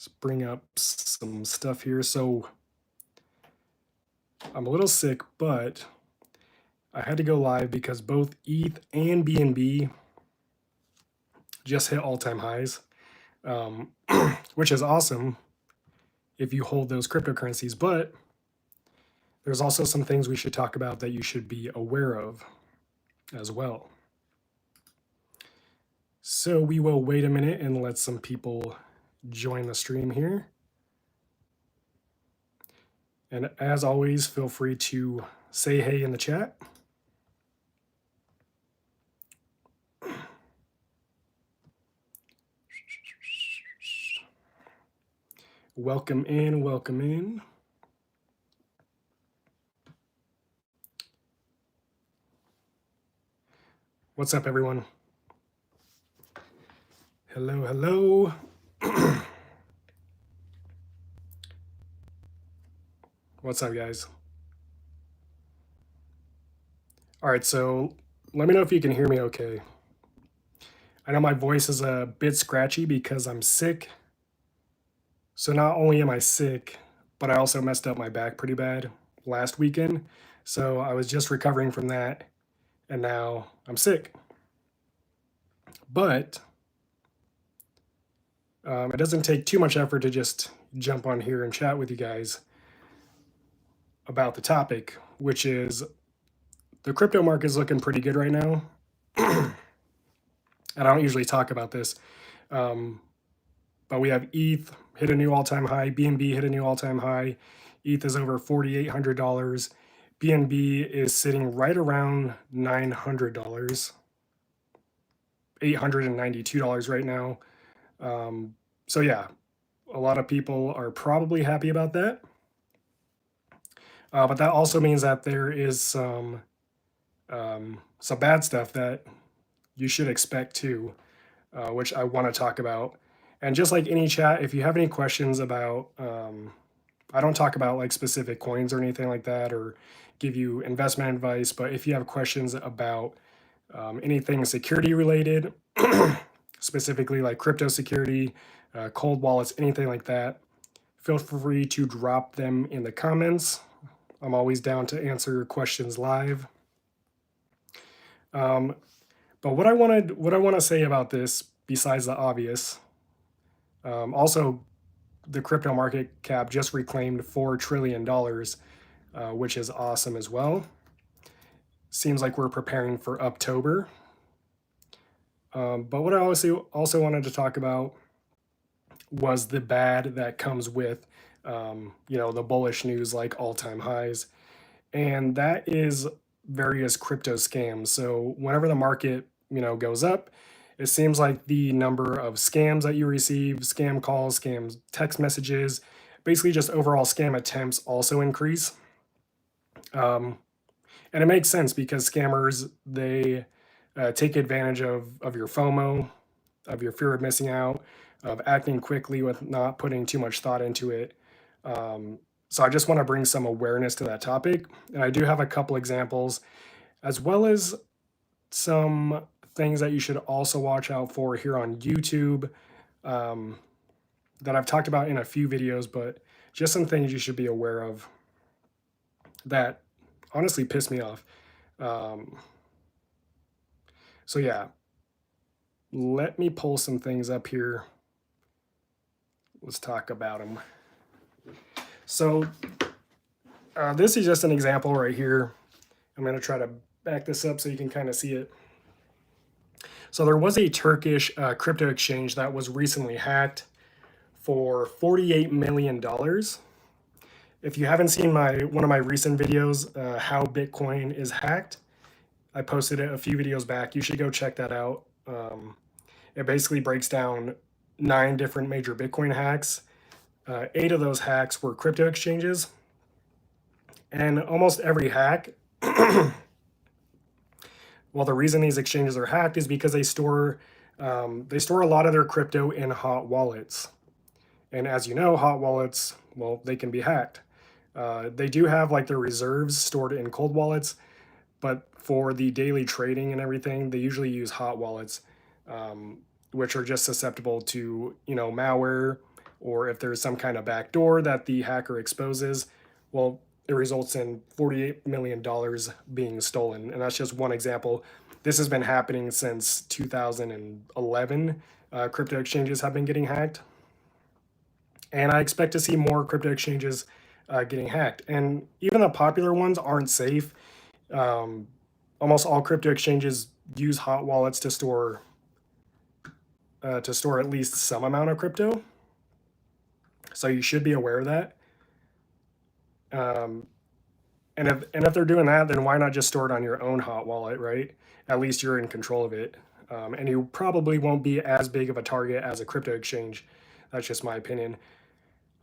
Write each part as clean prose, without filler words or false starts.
Let's bring up some stuff here. So I'm a little sick, but I had to go live because both ETH and BNB just hit all-time highs, which is awesome if you hold those cryptocurrencies. But there's also some things we should talk about that you should be aware of as well. So we will wait a minute and let some people join the stream here. And as always, feel free to say hey in the chat. Welcome in, welcome in. What's up, everyone? Hello, hello. What's up, guys? All right, so let me know if you can hear me okay. I know my voice is a bit scratchy because I'm sick. So not only am I sick, but I also messed up my back pretty bad last weekend. So I was just recovering from that, and now I'm sick. But it doesn't take too much effort to just jump on here and chat with you guys about the topic, which is the crypto market is looking pretty good right now. And I don't usually talk about this, but we have ETH hit a new all-time high, BNB hit a new all-time high. ETH is over $4,800. BNB is sitting right around $900, $892 right now. So yeah, a lot of people are probably happy about that. But that also means that there is some bad stuff that you should expect too, which I want to talk about. And just like any chat, if you have any questions about, I don't talk about like specific coins or anything like that, or give you investment advice, but if you have questions about anything security related, specifically like crypto security, cold wallets, anything like that, feel free to drop them in the comments. I'm always down to answer questions live. But what I want to say about this, besides the obvious, also the crypto market cap just reclaimed $4 trillion, which is awesome as well. Seems like we're preparing for Uptober. But what I also wanted to talk about was the bad that comes with, the bullish news like all-time highs. And that is various crypto scams. So whenever the market, goes up, it seems like the number of scams that you receive, scam calls, scam text messages, basically just overall scam attempts also increase. And it makes sense because scammers, they take advantage of your FOMO, of your fear of missing out, of acting quickly with not putting too much thought into it. So I just want to bring some awareness to that topic. And I do have a couple examples, as well as some things that you should also watch out for here on YouTube, that I've talked about in a few videos, but just some things you should be aware of that honestly piss me off. So yeah, let me pull some things up here. Let's talk about them. So this is just an example right here. I'm going to try to back this up so you can kind of see it. So there was a Turkish crypto exchange that was recently hacked for $48 million. If you haven't seen one of my recent videos, how Bitcoin is hacked, I posted it a few videos back. You should go check that out. It basically breaks down 9 different major Bitcoin hacks. 8 of those hacks were crypto exchanges. And almost every hack, well, the reason these exchanges are hacked is because they store a lot of their crypto in hot wallets. And as you know, hot wallets, well, they can be hacked. They do have like their reserves stored in cold wallets, but for the daily trading and everything, they usually use hot wallets, which are just susceptible to, malware, or if there's some kind of backdoor that the hacker exposes, well, it results in $48 million being stolen. And that's just one example. This has been happening since 2011. Crypto exchanges have been getting hacked. And I expect to see more crypto exchanges getting hacked. And even the popular ones aren't safe. Almost all crypto exchanges use hot wallets to store at least some amount of crypto. So you should be aware of that. Um, and if they're doing that, then why not just store it on your own hot wallet, right? At least you're in control of it. And you probably won't be as big of a target as a crypto exchange. That's just my opinion.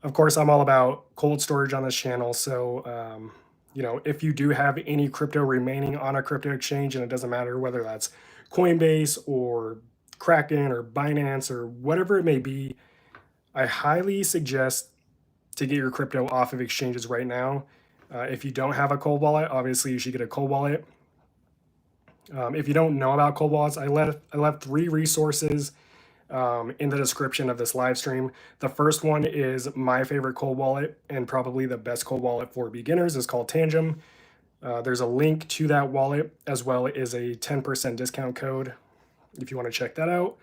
Of course, I'm all about cold storage on this channel. So, if you do have any crypto remaining on a crypto exchange, and it doesn't matter whether that's Coinbase or Kraken or Binance or whatever it may be, I highly suggest to get your crypto off of exchanges right now. If you don't have a cold wallet, obviously you should get a cold wallet. If you don't know about cold wallets, I left 3 resources in the description of this live stream. The first one is my favorite cold wallet and probably the best cold wallet for beginners. It's called Tangem. There's a link to that wallet as well as a 10% discount code if you want to check that out.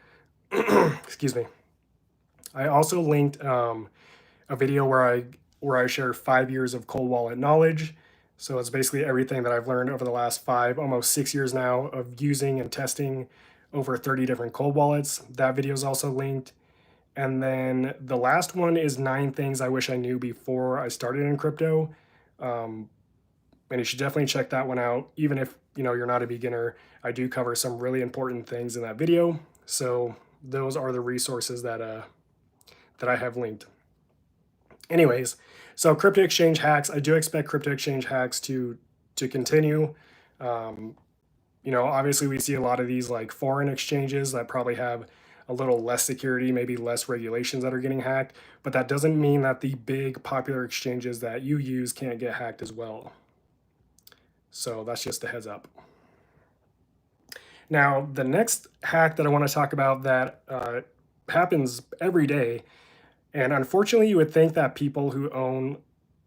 Excuse me. I also linked a video where I share 5 years of cold wallet knowledge. So it's basically everything that I've learned over the last 5, almost 6 years now of using and testing over 30 different cold wallets. That video is also linked. And then the last one is 9 things I wish I knew before I started in crypto. And you should definitely check that one out. Even if you're not a beginner, I do cover some really important things in that video. So those are the resources that I have linked. Anyways, so crypto exchange hacks, I do expect crypto exchange hacks to continue. Obviously we see a lot of these like foreign exchanges that probably have a little less security, maybe less regulations that are getting hacked, but that doesn't mean that the big popular exchanges that you use can't get hacked as well. So that's just a heads up. Now, the next hack that I want to talk about that happens every day, and unfortunately, you would think that people who own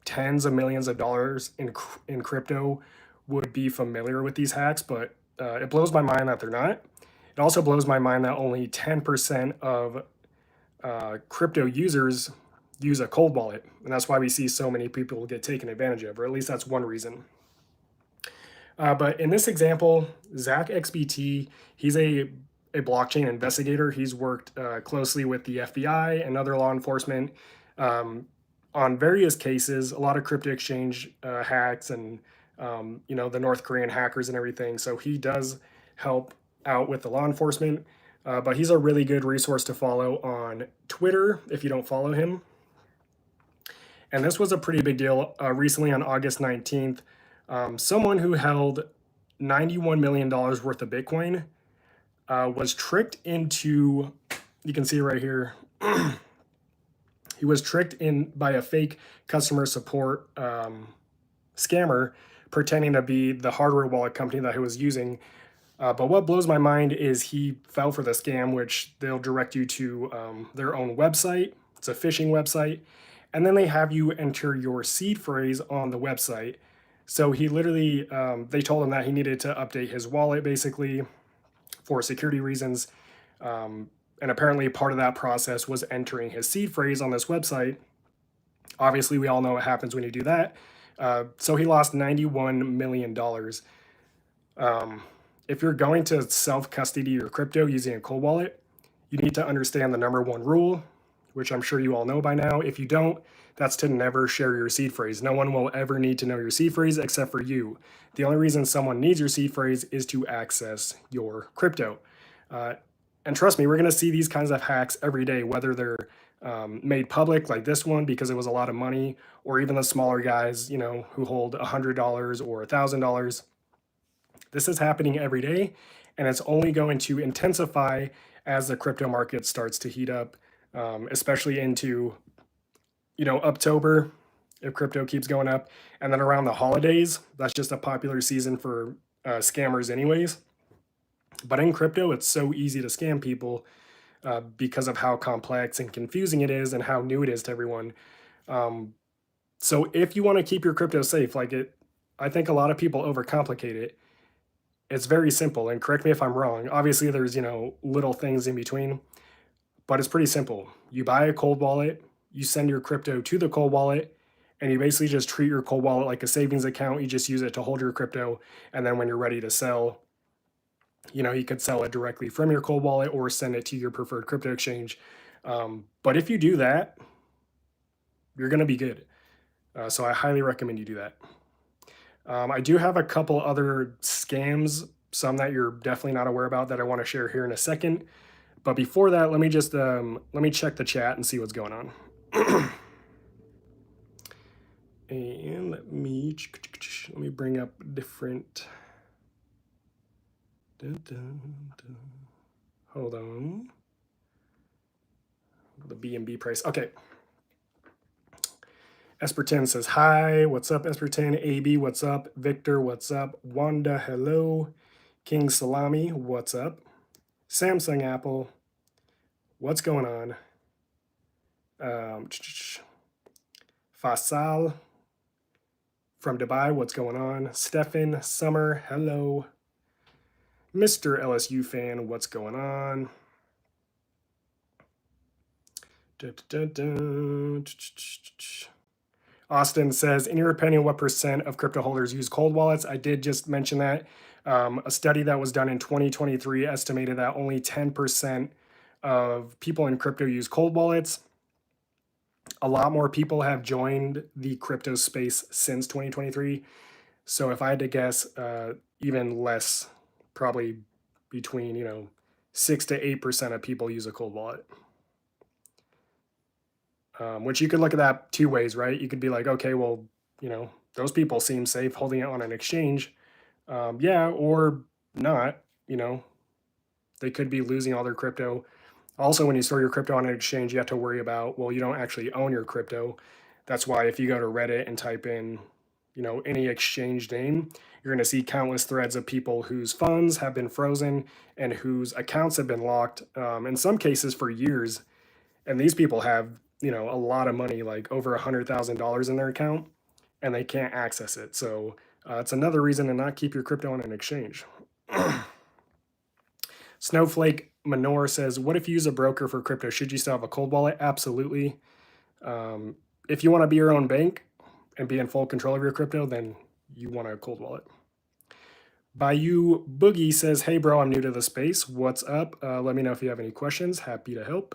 tens of millions of dollars in crypto would be familiar with these hacks, but it blows my mind that they're not. It also blows my mind that only 10% of crypto users use a cold wallet, and that's why we see so many people get taken advantage of, or at least that's one reason. But in this example, Zach XBT, he's a blockchain investigator. He's worked closely with the FBI and other law enforcement on various cases, a lot of crypto exchange hacks and, the North Korean hackers and everything. So he does help out with the law enforcement, but he's a really good resource to follow on Twitter if you don't follow him. And this was a pretty big deal recently on August 19th. Someone who held $91 million worth of Bitcoin was tricked into, you can see right here, he was tricked in by a fake customer support scammer pretending to be the hardware wallet company that he was using. But what blows my mind is he fell for the scam, which they'll direct you to their own website. It's a phishing website. And then they have you enter your seed phrase on the website. So he literally, they told him that he needed to update his wallet basically for security reasons. And apparently part of that process was entering his seed phrase on this website. Obviously, we all know what happens when you do that. So he lost $91 million. If you're going to self-custody your crypto using a cold wallet, you need to understand the number 1 rule, which I'm sure you all know by now. If you don't, that's to never share your seed phrase. No one will ever need to know your seed phrase except for you. The only reason someone needs your seed phrase is to access your crypto. And trust me, we're going to see these kinds of hacks every day, whether they're made public like this one because it was a lot of money, or even the smaller guys, who hold $100 or $1,000. This is happening every day, and it's only going to intensify as the crypto market starts to heat up, especially into October, if crypto keeps going up, and then around the holidays. That's just a popular season for scammers anyways. But in crypto, it's so easy to scam people. because of how complex and confusing it is and how new it is to everyone. So if you want to keep your crypto safe, I think a lot of people overcomplicate it. It's very simple, and correct me if I'm wrong. Obviously, there's, little things in between, but it's pretty simple. You buy a cold wallet, you send your crypto to the cold wallet, and you basically just treat your cold wallet like a savings account. You just use it to hold your crypto, and then when you're ready to sell, you could sell it directly from your cold wallet or send it to your preferred crypto exchange. But if you do that, you're going to be good. So I highly recommend you do that. I do have a couple other scams, some that you're definitely not aware about that I want to share here in a second. But before that, let me just let me check the chat and see what's going on. And let me bring up different. Hold on. The BNB price. Okay. Esper10 says hi. What's up, Esper10? AB, what's up? Victor, what's up? Wanda, hello. King Salami, what's up? Samsung Apple, what's going on? Fasal from Dubai, what's going on? Stefan, Summer, hello. Mr. LSU fan, what's going on? Austin says, in your opinion, what percent of crypto holders use cold wallets? I did just mention that. A study that was done in 2023 estimated that only 10% of people in crypto use cold wallets. A lot more people have joined the crypto space since 2023. So if I had to guess, even less, probably between 6 to 8% of people use a cold wallet. Which you could look at that two ways, right? You could be like, okay, well, those people seem safe holding it on an exchange. Yeah, or not, they could be losing all their crypto. Also, when you store your crypto on an exchange, you have to worry about, well, you don't actually own your crypto. That's why if you go to Reddit and type in, any exchange name, you're going to see countless threads of people whose funds have been frozen and whose accounts have been locked, in some cases for years. And these people have, a lot of money, like over $100,000 in their account, and they can't access it. So it's another reason to not keep your crypto on an exchange. Snowflake Manor says, what if you use a broker for crypto? Should you still have a cold wallet? Absolutely. If you want to be your own bank and be in full control of your crypto, then you want a cold wallet. Bayou Boogie says, hey bro, I'm new to the space. What's up? Let me know if you have any questions. Happy to help.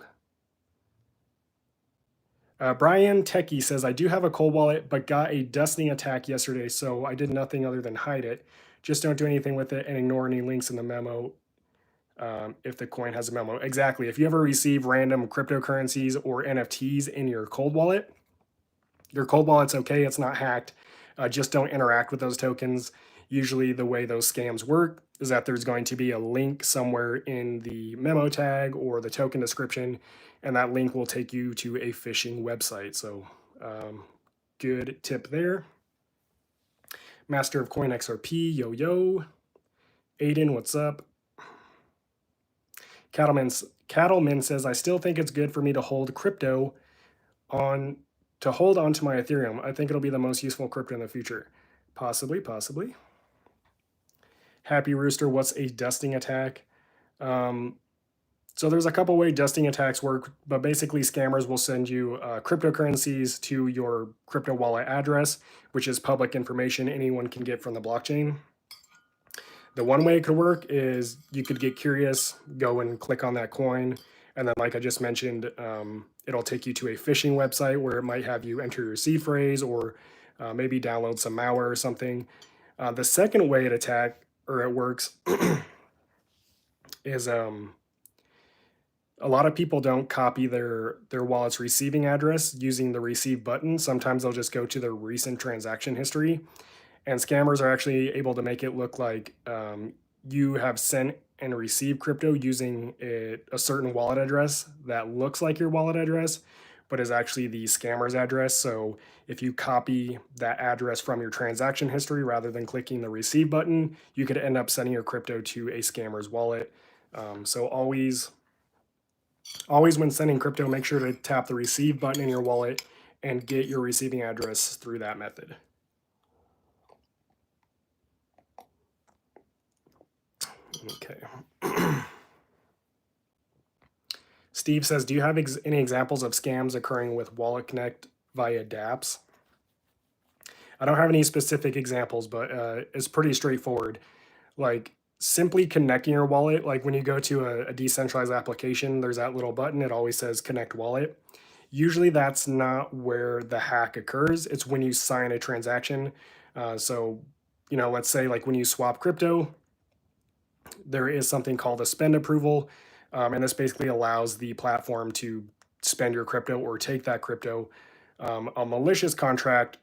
Brian Techie says, I do have a cold wallet, but got a dusting attack yesterday, so I did nothing other than hide it. Just don't do anything with it and ignore any links in the memo if the coin has a memo. Exactly. If you ever receive random cryptocurrencies or NFTs in your cold wallet's okay. It's not hacked. Just don't interact with those tokens. Usually the way those scams work is that there's going to be a link somewhere in the memo tag or the token description, and that link will take you to a phishing website. So good tip there. Master of Coin XRP, yo. Aiden, what's up? Cattleman says, I still think it's good for me to hold crypto to hold on to my Ethereum. I think it'll be the most useful crypto in the future. Possibly. Happy Rooster, what's a dusting attack? So there's a couple way dusting attacks work, but basically scammers will send you cryptocurrencies to your crypto wallet address, which is public information anyone can get from the blockchain. The one way it could work is you could get curious, go and click on that coin, and then like I just mentioned, it'll take you to a phishing website where it might have you enter your seed phrase or maybe download some malware or something. The second way it works is a lot of people don't copy their wallet's receiving address using the receive button. Sometimes they'll just go to their recent transaction history, and scammers are actually able to make it look like you have sent and received crypto using a certain wallet address that looks like your wallet address, but is actually the scammer's address. So if you copy that address from your transaction history rather than clicking the receive button, you could end up sending your crypto to a scammer's wallet. So always Always when sending crypto, make sure to tap the receive button in your wallet and get your receiving address through that method. Okay. Steve says, do you have any examples of scams occurring with Wallet Connect via dApps? I don't have any specific examples, but it's pretty straightforward. Like simply connecting your wallet, like when you go to a decentralized application, there's that little button, it always says connect wallet. Usually that's not where the hack occurs. It's when you sign a transaction. So, let's say like when you swap crypto, there is something called a spend approval. And this basically allows the platform to spend your crypto or take that crypto. A malicious contract,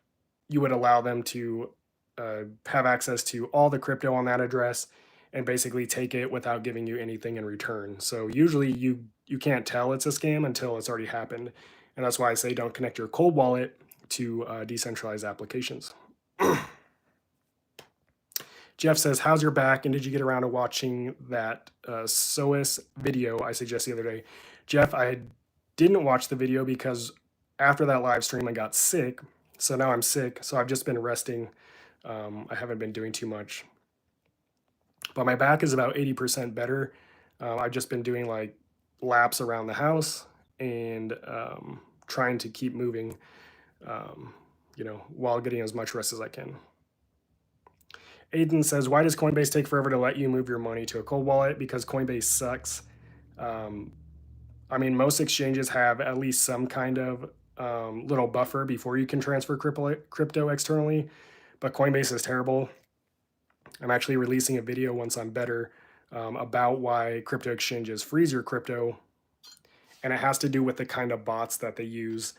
you would allow them to have access to all the crypto on that address and basically take it without giving you anything in return. So usually you can't tell it's a scam until it's already happened. And that's why I say don't connect your cold wallet to decentralized applications. Jeff says, how's your back? And did you get around to watching that SOS video I suggested the other day? Jeff, I didn't watch the video because after that live stream, I got sick. So now I'm sick. So I've just been resting. I haven't been doing too much. But my back is about 80% better. I've just been doing like laps around the house and trying to keep moving, while getting as much rest as I can. Aiden says, why does Coinbase take forever to let you move your money to a cold wallet? Because Coinbase sucks. Most exchanges have at least some kind of little buffer before you can transfer crypto externally, but Coinbase is terrible. I'm actually releasing a video once I'm better about why crypto exchanges freeze your crypto, and it has to do with the kind of bots that they use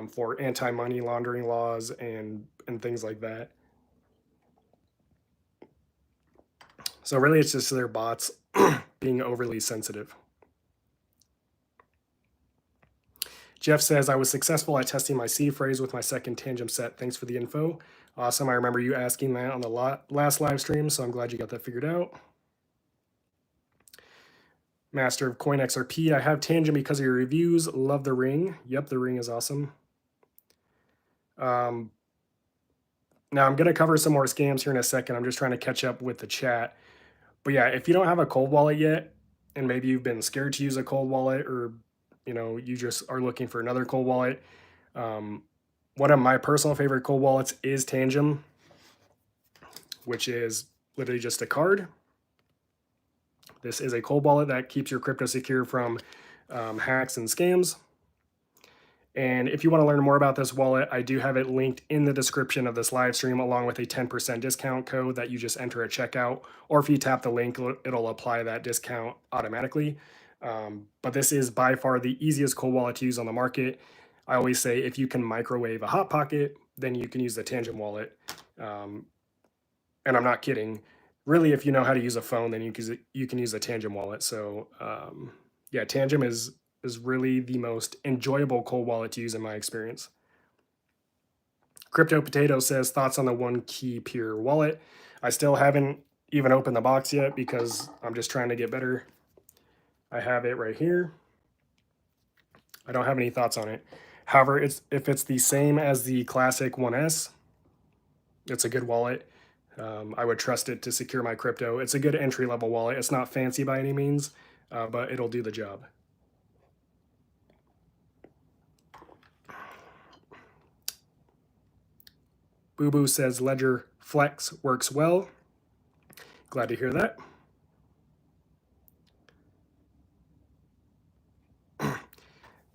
for anti-money laundering laws and things like that. So really, it's just their bots being overly sensitive. Jeff says, I was successful at testing my seed phrase with my second tangent set. Thanks for the info. Awesome. I remember you asking that on the last live stream, so I'm glad you got that figured out. Master of Coin XRP, I have tangent because of your reviews. Love the ring. Yep, the ring is awesome. Now I'm going to cover some more scams here in a second. I'm just trying to catch up with the chat. But yeah, if you don't have a cold wallet yet, and maybe you've been scared to use a cold wallet, or you just are looking for another cold wallet, one of my personal favorite cold wallets is Tangem, which is literally just a card. This is a cold wallet that keeps your crypto secure from hacks and scams. And if you want to learn more about this wallet, I do have it linked in the description of this live stream, along with a 10% discount code that you just enter at checkout. Or if you tap the link, it'll apply that discount automatically. But this is by far the easiest cold wallet to use on the market. I always say if you can microwave a Hot Pocket, then you can use the Tangem wallet. And I'm not kidding. Really, if you know how to use a phone, then you can use a Tangem wallet. So yeah, Tangem is really the most enjoyable cold wallet to use in my experience. Crypto Potato says, thoughts on the One Key Peer wallet. I still haven't even opened the box yet because I'm just trying to get better. I have it right here. I don't have any thoughts on it. However, if it's the same as the classic 1S, it's a good wallet. I would trust it to secure my crypto. It's a good entry-level wallet. It's not fancy by any means, but it'll do the job. Boo Boo says Ledger Flex works well. Glad to hear that.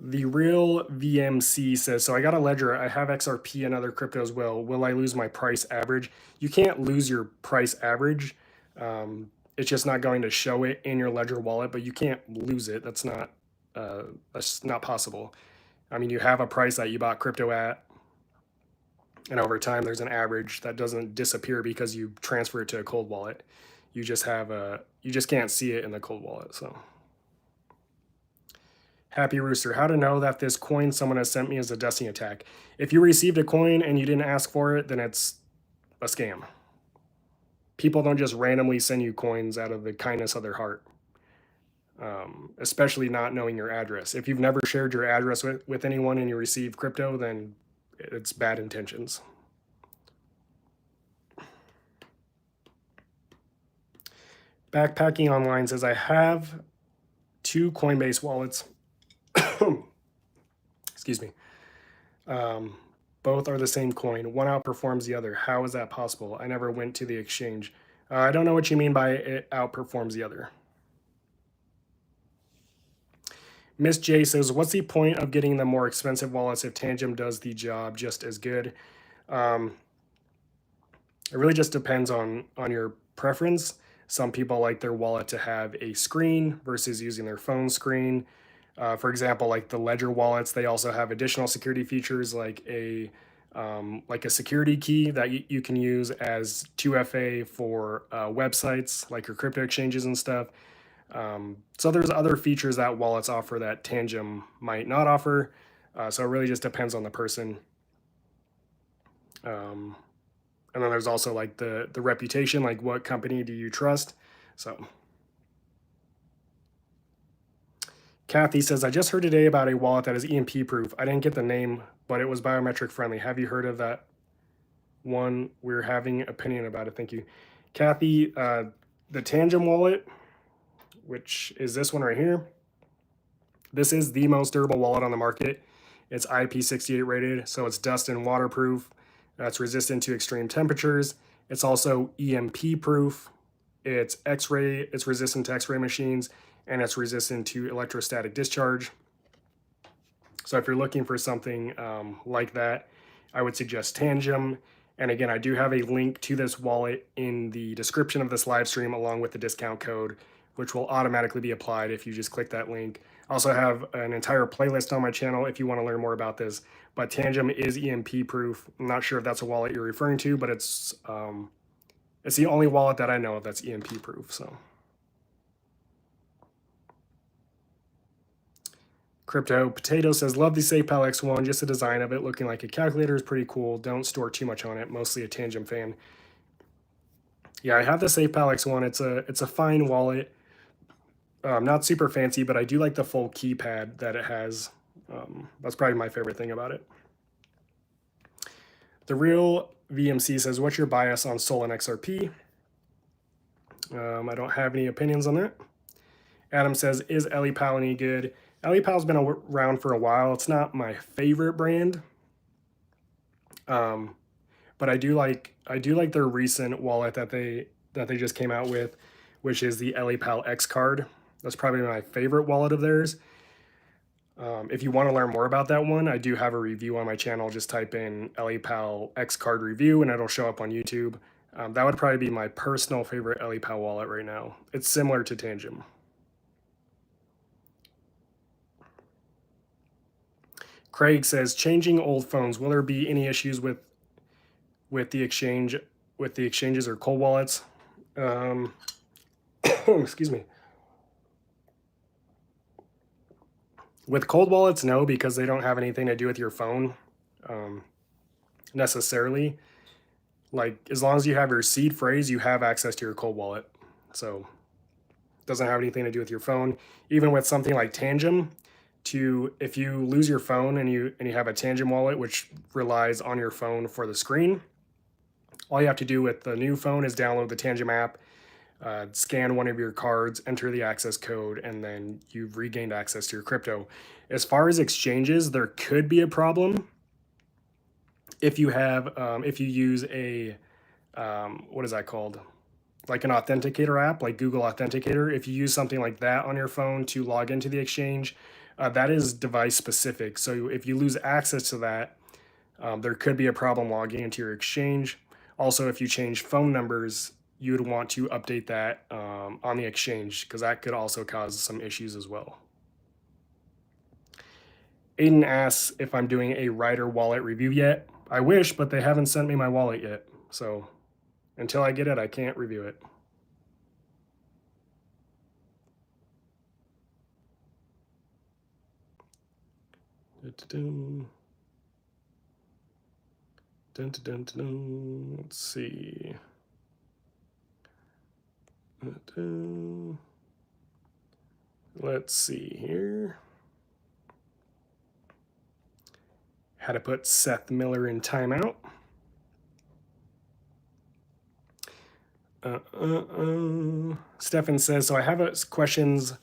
The real VMC says, so I got a Ledger, I have XRP and other crypto as well. Will I lose my price average? You can't lose your price average. It's just not going to show it in your Ledger wallet, but you can't lose it. That's not possible. I mean, you have a price that you bought crypto at, and over time there's an average that doesn't disappear because you transfer it to a cold wallet. You just can't see it in the cold wallet. So Happy Rooster, how to know that this coin someone has sent me is a dusting attack? If you received a coin and you didn't ask for it, then it's a scam. People don't just randomly send you coins out of the kindness of their heart. especially not knowing your address. If you've never shared your address with anyone and you receive crypto, then it's bad intentions. Backpacking Online says, I have 2 Coinbase wallets. Excuse me. Both are the same coin. One outperforms the other. How is that possible? I never went to the exchange. I don't know what you mean by it outperforms the other. Miss J says, what's the point of getting the more expensive wallets if Tangem does the job just as good? It really just depends on your preference. Some people like their wallet to have a screen versus using their phone screen. For example, like the Ledger wallets, they also have additional security features like a security key that you can use as 2FA for websites like your crypto exchanges and stuff. So there's other features that wallets offer that Tangem might not offer. So it really just depends on the person. And then there's also like the reputation, like what company do you trust? So Kathy says, I just heard today about a wallet that is EMP proof. I didn't get the name, but it was biometric friendly. Have you heard of that one? We're having opinion about it. Thank you. Kathy, the Tangem wallet, which is this one right here. This is the most durable wallet on the market. It's IP68 rated, so it's dust and waterproof. It's resistant to extreme temperatures. It's also EMP proof. It's X-ray. It's resistant to X-ray machines, and it's resistant to electrostatic discharge. So if you're looking for something like that, I would suggest Tangem. And again, I do have a link to this wallet in the description of this live stream along with the discount code, which will automatically be applied if you just click that link. I also have an entire playlist on my channel if you want to learn more about this. But Tangem is EMP proof. I'm not sure if that's a wallet you're referring to, but it's the only wallet that I know of that's EMP proof. So Crypto Potato says, love the SafePal X1, just the design of it looking like a calculator is pretty cool. Don't store too much on it, mostly a Tangem fan. Yeah, I have the SafePal X1. It's a fine wallet. Not super fancy, but I do like the full keypad that it has. That's probably my favorite thing about it. The Real VMC says, what's your bias on Sol and XRP? I don't have any opinions on that. Adam says, is EliPal any good? EliPal's been around for a while. It's not my favorite brand, but I do like their recent wallet that they just came out with, which is the EliPal X card. That's probably my favorite wallet of theirs. If you want to learn more about that one, I do have a review on my channel. Just type in EliPal X card review and it'll show up on YouTube. That would probably be my personal favorite EliPal wallet right now. It's similar to Tangem. Craig says, changing old phones, will there be any issues with the exchanges or cold wallets? Excuse me. With cold wallets, no, because they don't have anything to do with your phone necessarily. Like, as long as you have your seed phrase, you have access to your cold wallet. So it doesn't have anything to do with your phone. Even with something like Tangem, if you lose your phone and you have a Tangem wallet which relies on your phone for the screen, all you have to do with the new phone is download the Tangem app, scan one of your cards, enter the access code, and then you've regained access to your crypto. As far as exchanges, there could be a problem if you use a what is that called? Like an authenticator app, like Google Authenticator. If you use something like that on your phone to log into the exchange, that is device specific. So if you lose access to that, there could be a problem logging into your exchange. Also, if you change phone numbers, you would want to update that on the exchange, because that could also cause some issues as well. Aiden asks if I'm doing a Rider wallet review yet. I wish, but they haven't sent me my wallet yet. So until I get it, I can't review it. Let's see. Let's see here. How to put Seth Miller in timeout. Stefan says, so I have questions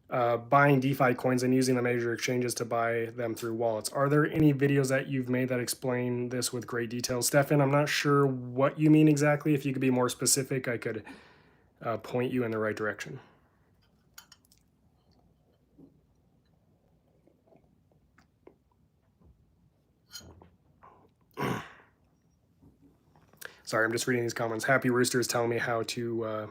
buying DeFi coins and using the major exchanges to buy them through wallets. Are there any videos that you've made that explain this with great detail? Stefan, I'm not sure what you mean exactly. If you could be more specific, I could point you in the right direction. Sorry, I'm just reading these comments. Happy Rooster is telling me how to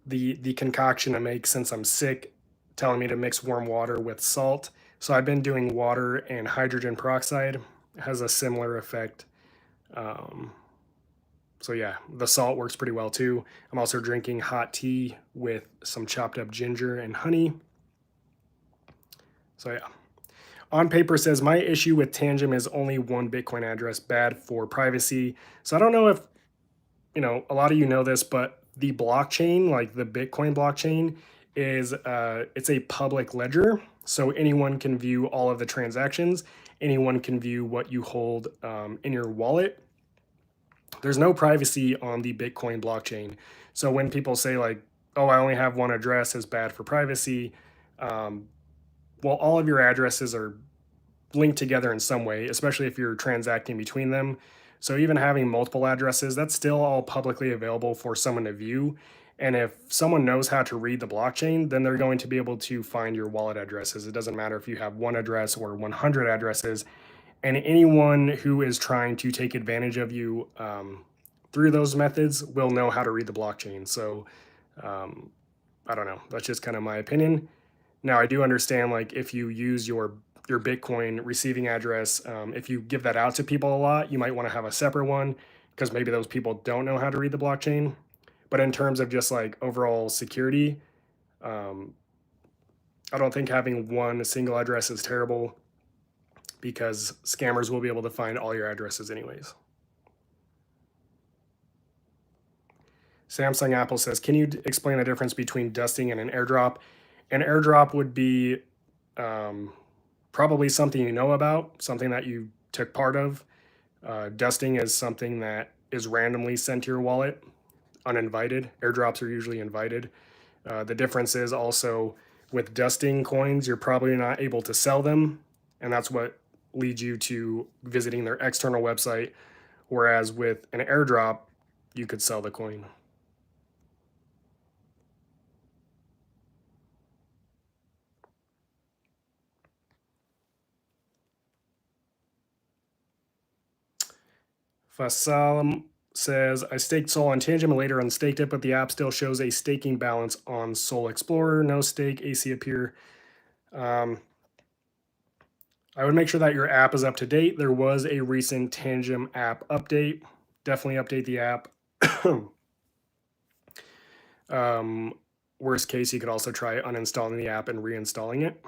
the concoction I make since I'm sick, telling me to mix warm water with salt. So I've been doing water and hydrogen peroxide. It has a similar effect. So yeah, the salt works pretty well too. I'm also drinking hot tea with some chopped up ginger and honey. So yeah. On paper says, my issue with Tangem is only one Bitcoin address, bad for privacy. So I don't know if, a lot of you know this, but the blockchain, like the Bitcoin blockchain, is it's a public ledger. So anyone can view all of the transactions. Anyone can view what you hold in your wallet. There's no privacy on the Bitcoin blockchain. So when people say like, oh, I only have one address is bad for privacy, well, all of your addresses are linked together in some way, especially if you're transacting between them. So even having multiple addresses, that's still all publicly available for someone to view. And if someone knows how to read the blockchain, then they're going to be able to find your wallet addresses. It doesn't matter if you have one address or 100 addresses. And anyone who is trying to take advantage of you through those methods will know how to read the blockchain. So I don't know. That's just kind of my opinion. Now, I do understand, like, if you use your Bitcoin receiving address, if you give that out to people a lot, you might want to have a separate one because maybe those people don't know how to read the blockchain. But in terms of just like overall security, I don't think having one single address is terrible because scammers will be able to find all your addresses anyways. Samsung Apple says, can you explain the difference between dusting and an airdrop? An airdrop would be probably something you know about, something that you took part of. Dusting is something that is randomly sent to your wallet, uninvited. Airdrops are usually invited. The difference is also with dusting coins, you're probably not able to sell them, and that's what leads you to visiting their external website. Whereas with an airdrop, you could sell the coin. Fasal says, I staked Sol on Tangem and later unstaked it, but the app still shows a staking balance on Sol Explorer. No stake, AC appear. I would make sure that your app is up to date. There was a recent Tangem app update. Definitely update the app. Worst case, you could also try uninstalling the app and reinstalling it.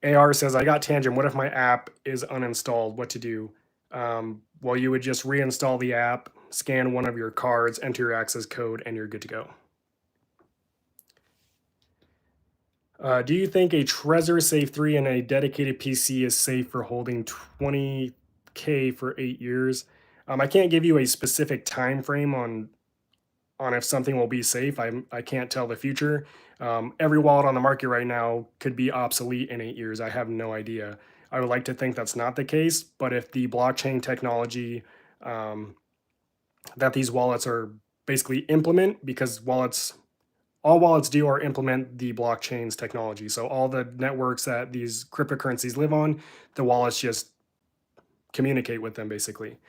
AR says, I got Tangem. What if my app is uninstalled? What to do? Well, you would just reinstall the app, scan one of your cards, enter your access code, and you're good to go. Do you think a Trezor Safe 3 and a dedicated PC is safe for holding 20K for 8 years? I can't give you a specific time frame on if something will be safe. I can't tell the future. Every wallet on the market right now could be obsolete in 8 years. I have no idea. I would like to think that's not the case, but if the blockchain technology that these wallets are basically implement, because all wallets do are implement the blockchain's technology. So all the networks that these cryptocurrencies live on, the wallets just communicate with them basically.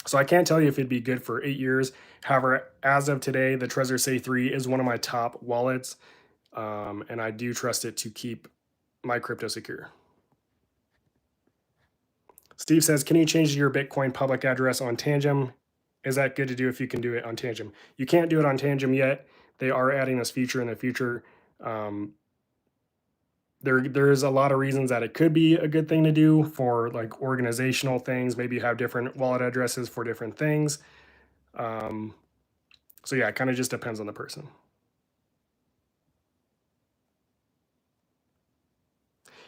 So I can't tell you if it'd be good for 8 years. However, as of today, the Trezor Safe 3 is one of my top wallets, and I do trust it to keep my crypto secure. Steve says, can you change your Bitcoin public address on Tangem? Is that good to do if you can do it on Tangem? You can't do it on Tangem yet. They are adding this feature in the future. There's a lot of reasons that it could be a good thing to do for like organizational things. Maybe you have different wallet addresses for different things. So yeah, it kind of just depends on the person.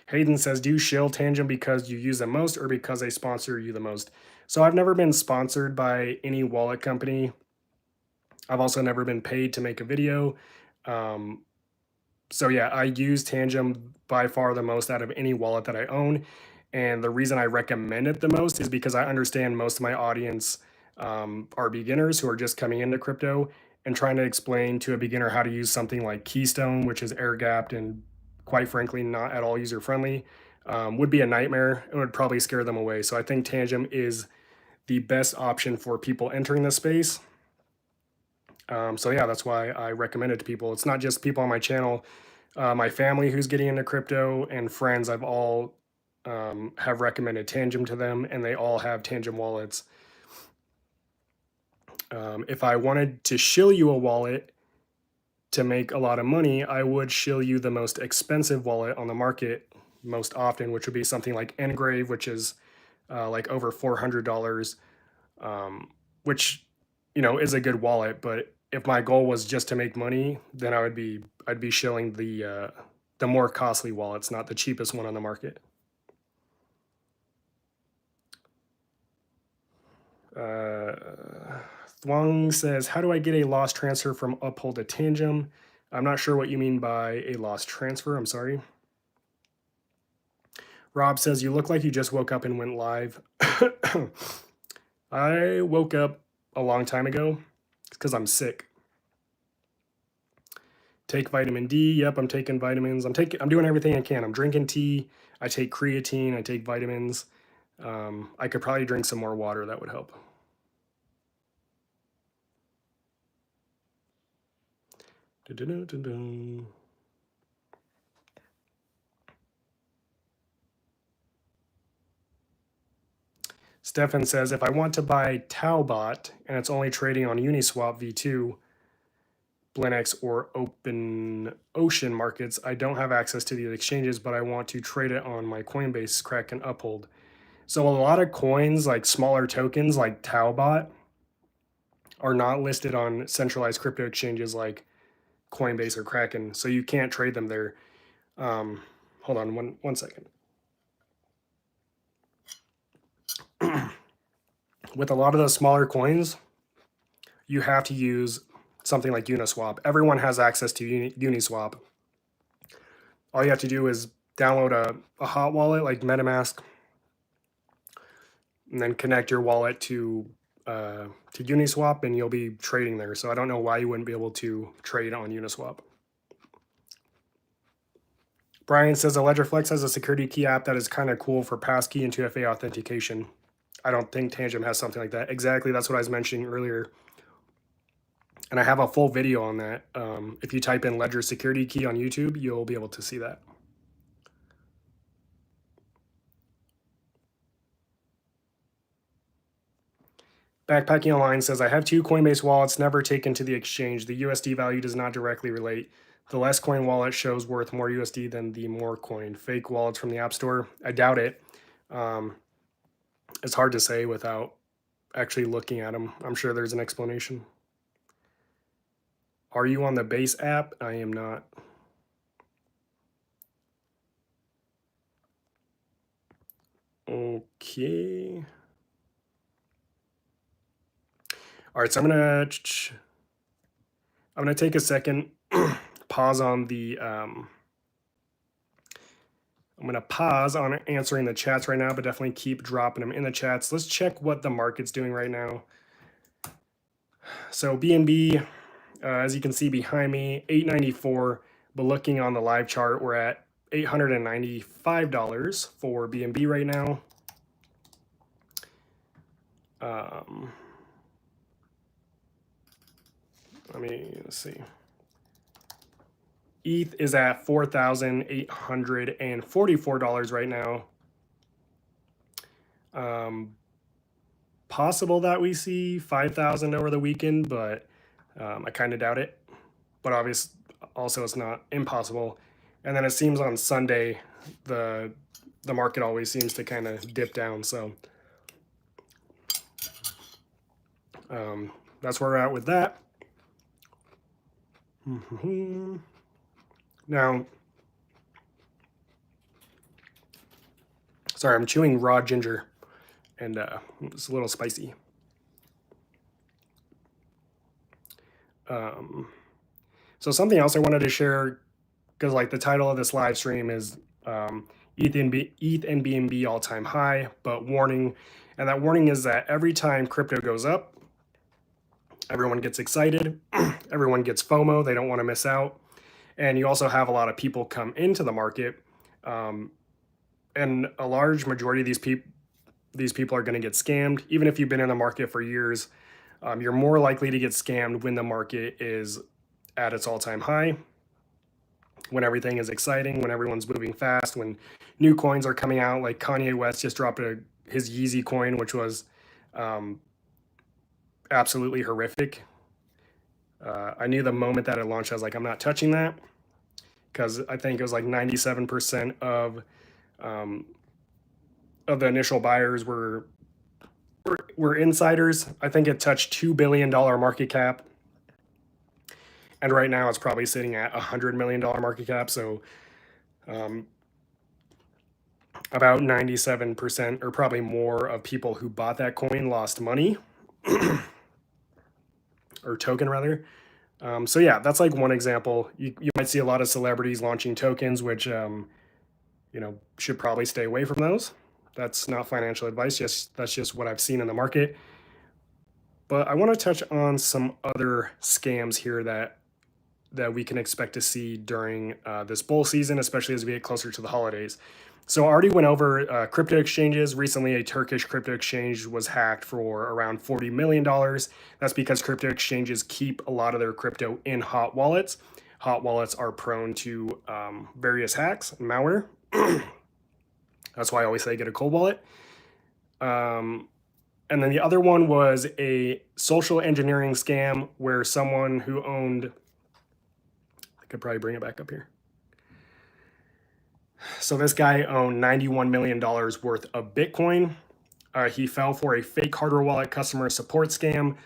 Hayden says, do you shill Tangent because you use them most or because they sponsor you the most? So I've never been sponsored by any wallet company. I've also never been paid to make a video. So yeah, I use Tangent by far the most out of any wallet that I own. And the reason I recommend it the most is because I understand most of my audience are beginners who are just coming into crypto, and trying to explain to a beginner how to use something like Keystone, which is air gapped and quite frankly not at all user friendly, would be a nightmare. It would probably scare them away. So I think Tangent is the best option for people entering the space. So yeah, that's why I recommend it to people. It's not just people on my channel. My family who's getting into crypto and friends, I've all have recommended Tangent to them, and they all have Tangent wallets. If I wanted to shill you a wallet to make a lot of money, I would shill you the most expensive wallet on the market most often, which would be something like Engrave, which is like over $400, which is a good wallet. But if my goal was just to make money, then I'd be shilling the more costly wallets, not the cheapest one on the market. Thwang says, how do I get a loss transfer from Uphold to Tangent? I'm not sure what you mean by a loss transfer. I'm sorry. Rob says, you look like you just woke up and went live. I woke up a long time ago. It's because I'm sick. Take vitamin D. Yep, I'm taking vitamins. I'm doing everything I can. I'm drinking tea. I take creatine. I take vitamins. I could probably drink some more water. That would help. Stefan says, if I want to buy Talbot and it's only trading on Uniswap V2, Blinex, or Open Ocean markets, I don't have access to these exchanges, but I want to trade it on my Coinbase, Kraken, Uphold. So a lot of coins, like smaller tokens like Talbot, are not listed on centralized crypto exchanges like Coinbase or Kraken, so you can't trade them there. Hold on one second. With a lot of those smaller coins, you have to use something like Uniswap. Everyone has access to Uniswap. All you have to do is download a hot wallet like MetaMask, and then connect your wallet to Uniswap, and you'll be trading there. So I don't know why you wouldn't be able to trade on Uniswap. Brian says, Ledgerflex has a security key app that is kind of cool for passkey and 2FA authentication. I don't think Tangent has something like that. Exactly, that's what I was mentioning earlier. And I have a full video on that. If you type in Ledger security key on YouTube, you'll be able to see that. Backpacking Online says, I have 2 Coinbase wallets never taken to the exchange. The USD value does not directly relate. The less coin wallet shows worth more USD than the more coin. Fake wallets from the App Store? I doubt it. It's hard to say without actually looking at them. I'm sure there's an explanation. Are you on the Base app? I am not. Okay. All right, so I'm gonna take a second, pause on the I'm gonna pause on answering the chats right now, but definitely keep dropping them in the chats. Let's check what the market's doing right now. So BNB, as you can see behind me, 894, but looking on the live chart, we're at $895 for BNB right now. Let's see. ETH is at $4,844 right now. Possible that we see 5,000 over the weekend, but I kind of doubt it. But obviously, also it's not impossible. And then it seems on Sunday, the market always seems to kind of dip down. So that's where we're at with that. Now, sorry, I'm chewing raw ginger, and it's a little spicy. So something else I wanted to share, because like the title of this live stream is ETH and BNB all-time high, but warning. And that warning is that every time crypto goes up, everyone gets excited, everyone gets FOMO, they don't want to miss out. And you also have a lot of people come into the market, and a large majority of these people are going to get scammed. Even if you've been in the market for years, you're more likely to get scammed when the market is at its all-time high, when everything is exciting, when everyone's moving fast, when new coins are coming out. Like Kanye West just dropped his Yeezy coin, which was absolutely horrific. I knew the moment that it launched, I was like, I'm not touching that, because I think it was like 97% of the initial buyers were insiders. I think it touched $2 billion market cap. And right now it's probably sitting at $100 million market cap. So about 97% or probably more of people who bought that coin lost money or token rather. So yeah, that's like one example. You might see a lot of celebrities launching tokens, which, should probably stay away from those. That's not financial advice. That's just what I've seen in the market. But I want to touch on some other scams here that we can expect to see during this bull season, especially as we get closer to the holidays. So I already went over crypto exchanges. Recently, a Turkish crypto exchange was hacked for around $40 million. That's because crypto exchanges keep a lot of their crypto in hot wallets. Hot wallets are prone to various hacks and malware. That's why I always say get a cold wallet. And then the other one was a social engineering scam where someone who owned, I could probably bring it back up here. So this guy owned $91 million worth of Bitcoin. He fell for a fake hardware wallet customer support scam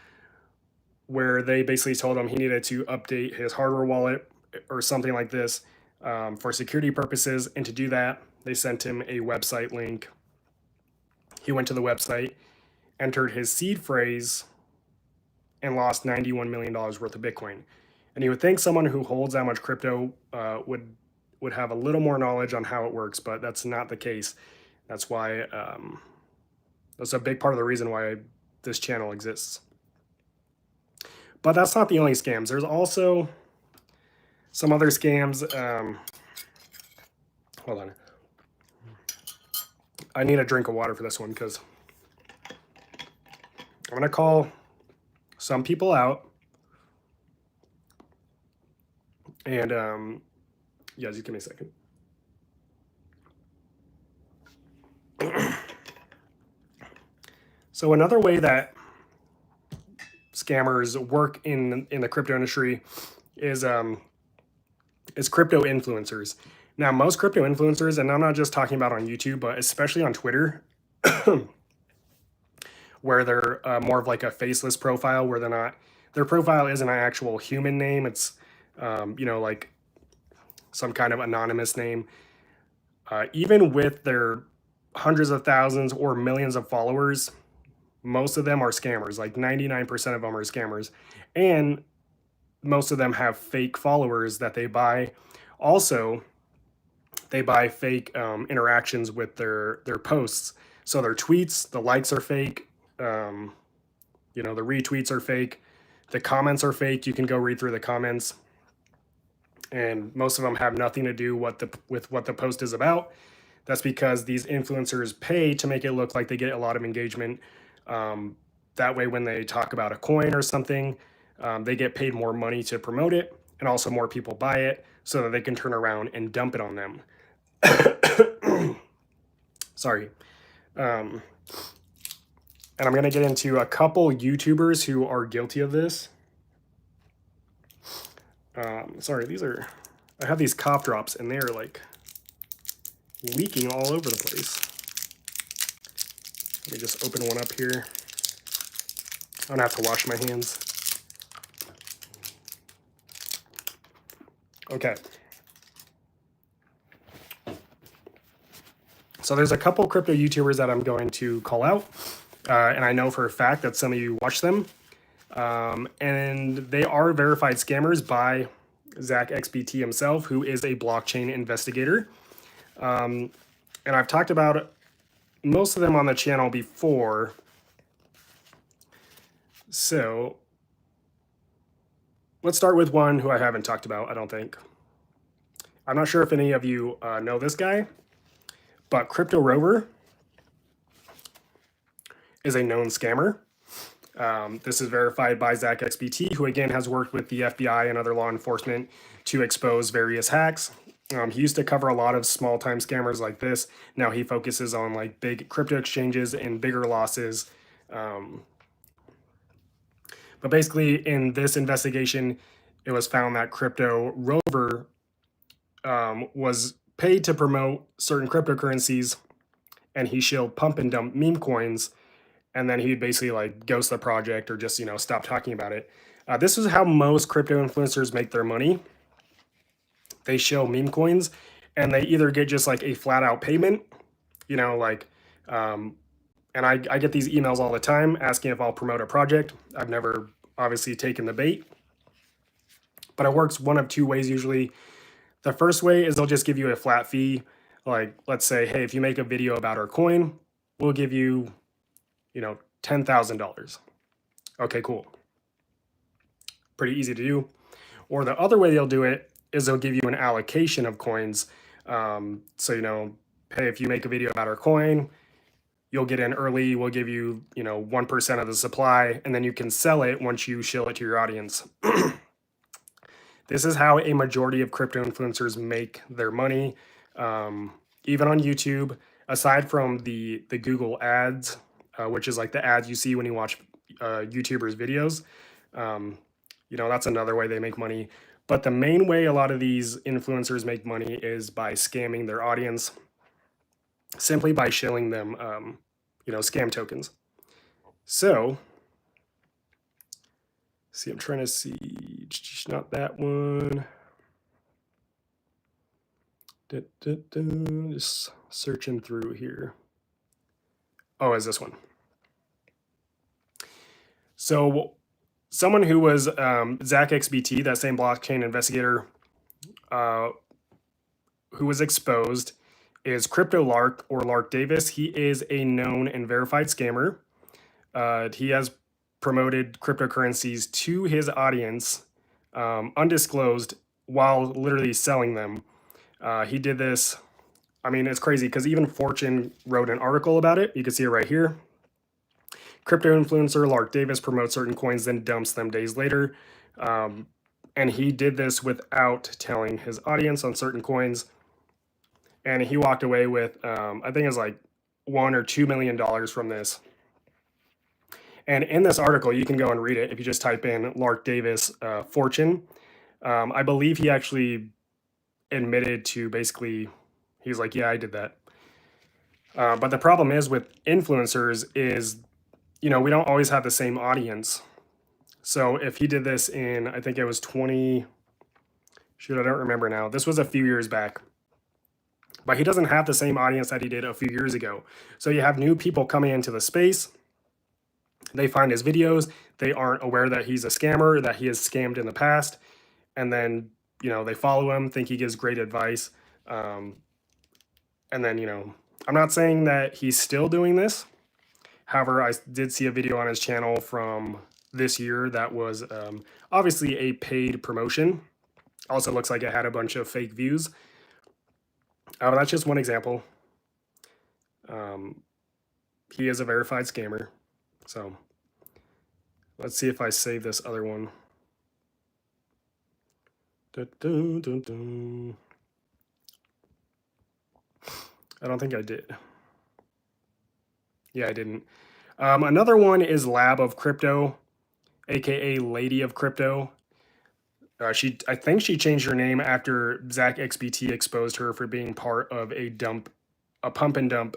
where they basically told him he needed to update his hardware wallet or something like this for security purposes. And to do that, they sent him a website link. He went to the website, entered his seed phrase, and lost $91 million worth of Bitcoin. And you would think someone who holds that much crypto would have a little more knowledge on how it works, but that's not the case. That's why that's a big part of the reason why this channel exists. But that's not the only scams. There's also some other scams. Hold on. I need a drink of water for this one because I'm going to call some people out. And yeah, just give me a second. So another way that scammers work in the crypto industry is crypto influencers. Now, most crypto influencers, and I'm not just talking about on YouTube, but especially on Twitter, where they're more of like a faceless profile, where their profile isn't an actual human name. It's, like some kind of anonymous name. Even with their hundreds of thousands or millions of followers, most of them are scammers. Like 99% of them are scammers. And most of them have fake followers that they buy. Also, they buy fake interactions with their posts. So their tweets, the likes are fake. The retweets are fake. The comments are fake. You can go read through the comments. And most of them have nothing to do with what the post is about. That's because these influencers pay to make it look like they get a lot of engagement. That way, when they talk about a coin or something, they get paid more money to promote it, and also more people buy it so that they can turn around and dump it on them. Sorry. And I'm going to get into a couple YouTubers who are guilty of this. Sorry, I have these cough drops and they're like leaking all over the place. Let me just open one up here. I'm gonna have to wash my hands. Okay. So there's a couple crypto YouTubers that I'm going to call out, and I know for a fact that some of you watch them, and they are verified scammers by Zach XBT himself, who is a blockchain investigator. And I've talked about most of them on the channel before. So let's start with one who I haven't talked about, I don't think. I'm not sure if any of you know this guy, but Crypto Rover is a known scammer. This is verified by Zach XBT, who again has worked with the FBI and other law enforcement to expose various hacks. He used to cover a lot of small time scammers like this. Now he focuses on like big crypto exchanges and bigger losses. But basically, in this investigation, it was found that Crypto Rover was paid to promote certain cryptocurrencies, and he shilled pump and dump meme coins, and then he'd basically like ghost the project or just stop talking about it. This is how most crypto influencers make their money. They show meme coins, and they either get just like a flat out payment, and I get these emails all the time asking if I'll promote a project. I've never obviously taken the bait, but it works one of two ways usually. The first way is they'll just give you a flat fee. Like, let's say, hey, if you make a video about our coin, we'll give you, $10,000. Okay, cool. Pretty easy to do. Or the other way they'll do it is they'll give you an allocation of coins. So, hey, if you make a video about our coin, you'll get in early. We'll give you, 1% of the supply, and then you can sell it once you shill it to your audience. This is how a majority of crypto influencers make their money. Even on YouTube, aside from the Google ads, which is like the ads you see when you watch YouTubers' videos, that's another way they make money. But the main way a lot of these influencers make money is by scamming their audience, simply by shilling them, scam tokens. So, see, I'm trying to see, not that one. Just searching through here. Oh, is this one? So someone who was Zach XBT, that same blockchain investigator, who was exposed, is Crypto Lark, or Lark Davis. He is a known and verified scammer. He has promoted cryptocurrencies to his audience, undisclosed, while literally selling them. He did this. I mean, it's crazy because even Fortune wrote an article about it. You can see it right here. Crypto influencer Lark Davis promotes certain coins, then dumps them days later. And he did this without telling his audience on certain coins. And he walked away with, I think it was like $1 or $2 million from this. And in this article, you can go and read it if you just type in Lark Davis Fortune. I believe he actually admitted to basically, he's like, yeah, I did that. But the problem is with influencers is, we don't always have the same audience. So if he did this in, I think it was I don't remember now. This was a few years back. But he doesn't have the same audience that he did a few years ago. So you have new people coming into the space. They find his videos. They aren't aware that he's a scammer, that he has scammed in the past. And then, they follow him, think he gives great advice. And then, I'm not saying that he's still doing this. However, I did see a video on his channel from this year that was obviously a paid promotion. Also looks like it had a bunch of fake views. That's just one example. He is a verified scammer. So let's see if I save this other one. I don't think I did. Yeah, I didn't. Another one is Lab of Crypto, aka Lady of Crypto. I think she changed her name after Zach XBT exposed her for being part of a pump and dump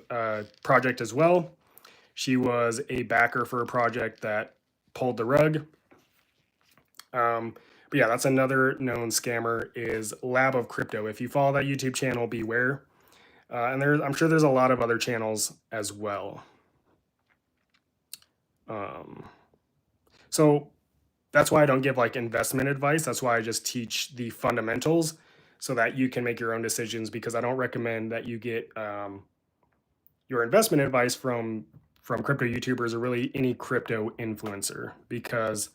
project as well. She was a backer for a project that pulled the rug. But yeah, that's another known scammer is Lab of Crypto. If you follow that YouTube channel, beware. And I'm sure there's a lot of other channels as well. So that's why I don't give like investment advice. That's why I just teach the fundamentals so that you can make your own decisions, because I don't recommend that you get your investment advice from crypto YouTubers or really any crypto influencer, because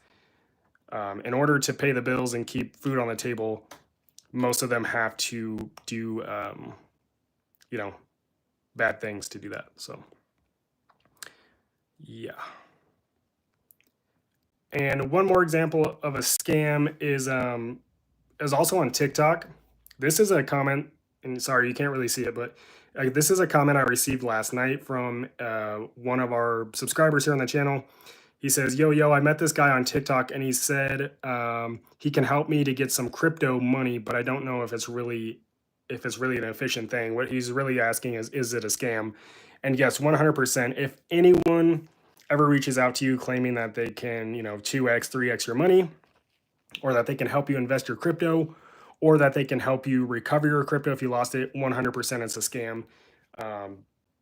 in order to pay the bills and keep food on the table, most of them have to do you know, bad things to do that. So yeah. And one more example of a scam is also on TikTok. This is a comment, and sorry, you can't really see it, but this is a comment I received last night from one of our subscribers here on the channel. He says, yo, I met this guy on TikTok and he said he can help me to get some crypto money, but I don't know if it's really an efficient thing. What he's really asking is it a scam? And yes, 100%. If anyone ever reaches out to you claiming that they can, 2x, 3x your money, or that they can help you invest your crypto, or that they can help you recover your crypto if you lost it, 100% it's a scam.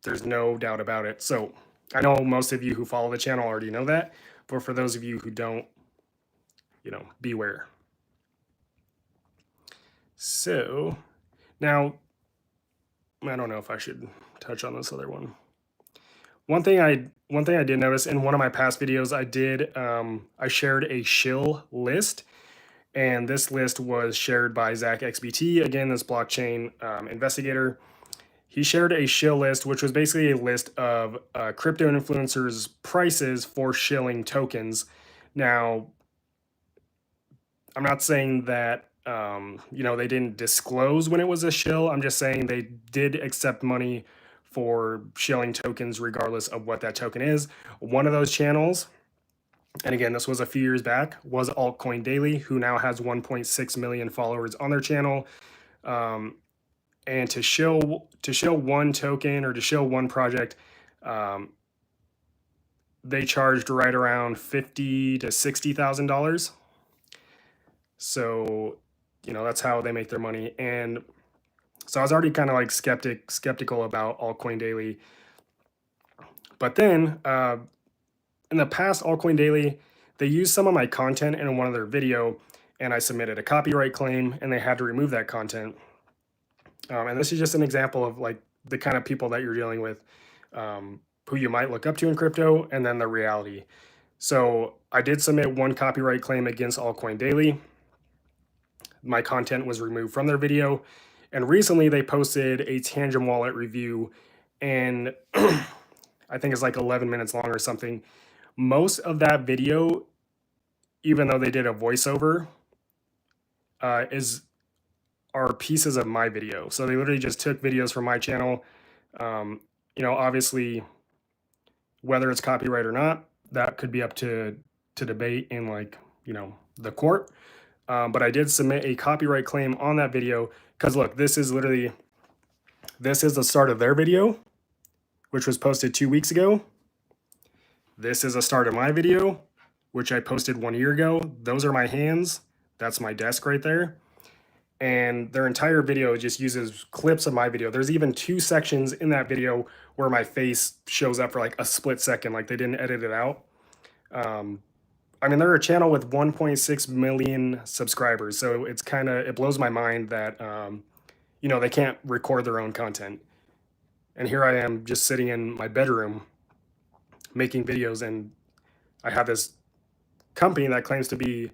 There's no doubt about it. So I know most of you who follow the channel already know that, but for those of you who don't, beware. So now, I don't know if I should touch on this other one. One thing I did notice in one of my past videos, I shared a shill list, and this list was shared by Zach XBT, again, this blockchain investigator. He shared a shill list, which was basically a list of crypto influencers' prices for shilling tokens. Now, I'm not saying that they didn't disclose when it was a shill. I'm just saying they did accept money for shilling tokens regardless of what that token is. One of those channels, and again, this was a few years back, was Altcoin Daily, who now has 1.6 million followers on their channel. And to show one token or to show one project, they charged right around $50,000 to $60,000. So, that's how they make their money. And so I was already kind of like skeptical about Altcoin Daily. But then in the past Altcoin Daily, they used some of my content in one of their video, and I submitted a copyright claim, and they had to remove that content. And this is just an example of like the kind of people that you're dealing with, who you might look up to in crypto, and then the reality. So I did submit one copyright claim against Altcoin Daily. My content was removed from their video, and recently they posted a Tangent Wallet review, and I think it's like 11 minutes long or something. Most of that video, even though they did a voiceover, are pieces of my video. So they literally just took videos from my channel. Obviously, whether it's copyright or not, that could be up to debate in the court. But I did submit a copyright claim on that video because look, this is the start of their video, which was posted 2 weeks ago. This is a start of my video, which I posted 1 year ago. Those are my hands. That's my desk right there. And their entire video just uses clips of my video. There's even 2 sections in that video where my face shows up for like a split second, like they didn't edit it out. They're a channel with 1.6 million subscribers, so it blows my mind that they can't record their own content. And here I am just sitting in my bedroom making videos, and I have this company that claims to be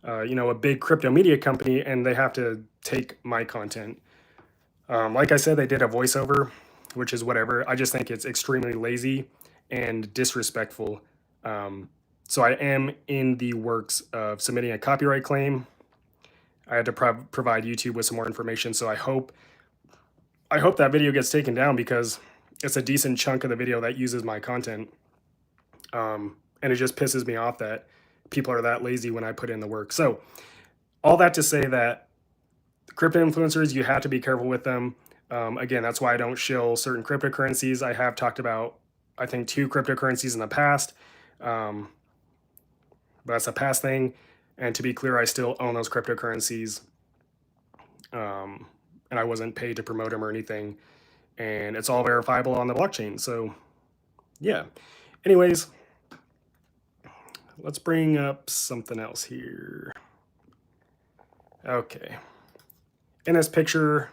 a big crypto media company, and they have to take my content. Like I said, they did a voiceover, which is whatever. I just think it's extremely lazy and disrespectful. So I am in the works of submitting a copyright claim. I had to provide YouTube with some more information, so I hope that video gets taken down because it's a decent chunk of the video that uses my content. And it just pisses me off that people are that lazy when I put in the work. So all that to say that crypto influencers, you have to be careful with them. Again, that's why I don't shill certain cryptocurrencies. I have talked about, I think, 2 cryptocurrencies in the past. But that's a past thing. And to be clear, I still own those cryptocurrencies, and I wasn't paid to promote them or anything. And it's all verifiable on the blockchain. So yeah. Anyways, let's bring up something else here. Okay. In this picture,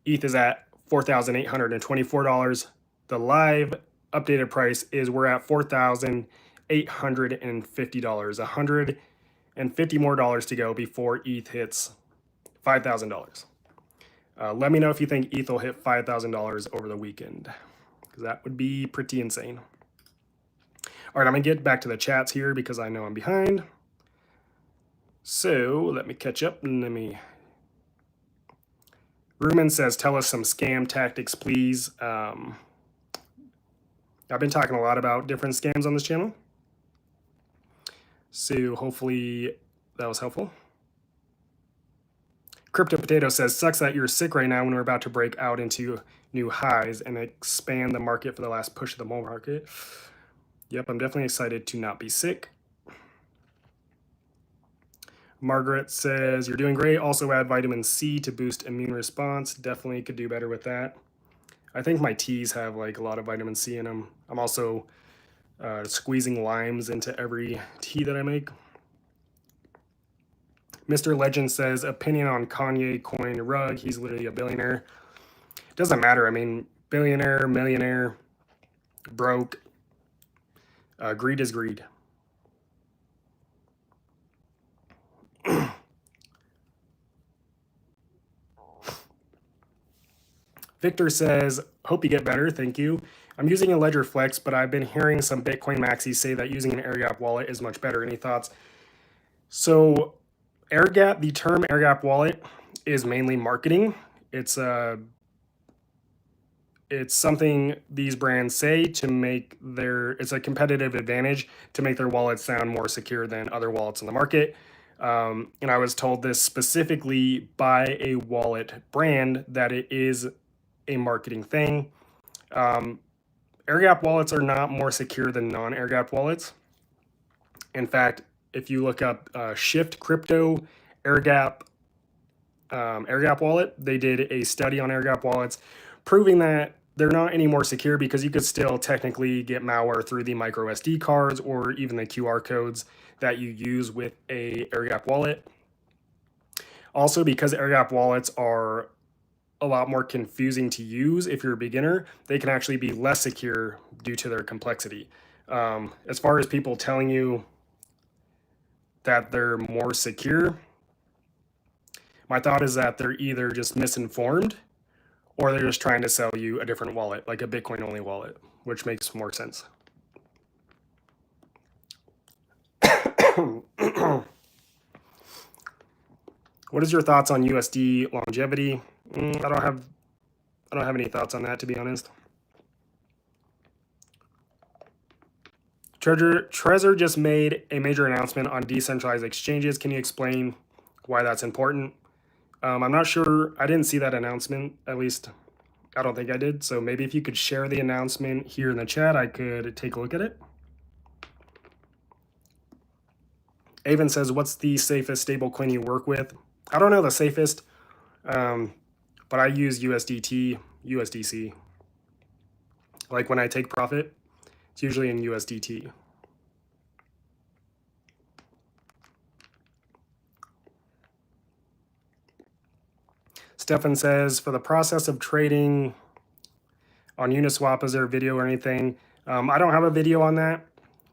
ETH is at $4,824. The live updated price is we're at $4,850. $150 more to go before ETH hits $5,000. Let me know if you think ETH will hit $5,000 over the weekend, because that would be pretty insane. All right, I'm going to get back to the chats here because I know I'm behind. So let me catch up and let me... Ruben says, tell us some scam tactics, please. I've been talking a lot about different scams on this channel, so hopefully that was helpful. Crypto Potato says, sucks that you're sick right now when we're about to break out into new highs and expand the market for the last push of the bull market. Yep, I'm definitely excited to not be sick. Margaret says, you're doing great. Also add vitamin C to boost immune response. Definitely could do better with that. I think my teas have like a lot of vitamin C in them. I'm also squeezing limes into every tea that I make. Mr. Legend says, opinion on Kanye coin rug. He's literally a billionaire. Doesn't matter. I mean, billionaire, millionaire, broke. Greed is greed. Victor says, hope you get better. Thank you. I'm using a Ledger Flex, but I've been hearing some Bitcoin maxis say that using an AirGap wallet is much better. Any thoughts? So AirGap, the term AirGap wallet is mainly marketing. It's something these brands say to make it's a competitive advantage to make their wallets sound more secure than other wallets in the market. And I was told this specifically by a wallet brand that it is a marketing thing. AirGap wallets are not more secure than non-AirGap wallets. In fact, if you look up Shift Crypto AirGap wallet, they did a study on AirGap wallets proving that they're not any more secure because you could still technically get malware through the micro SD cards or even the QR codes that you use with a AirGap wallet. Also, because AirGap wallets are a lot more confusing to use if you're a beginner, they can actually be less secure due to their complexity. As far as people telling you that they're more secure, my thought is that they're either just misinformed or they're just trying to sell you a different wallet, like a Bitcoin only wallet, which makes more sense. What is your thoughts on USD longevity? I don't have any thoughts on that, to be honest. Trezor just made a major announcement on decentralized exchanges. Can you explain why that's important? I'm not sure. I didn't see that announcement. At least, I don't think I did. So maybe if you could share the announcement here in the chat, I could take a look at it. Avon says, what's the safest stablecoin you work with? I don't know the safest, but I use USDT, USDC. Like when I take profit, it's usually in USDT. Stefan says, for the process of trading on Uniswap, is there a video or anything? I don't have a video on that.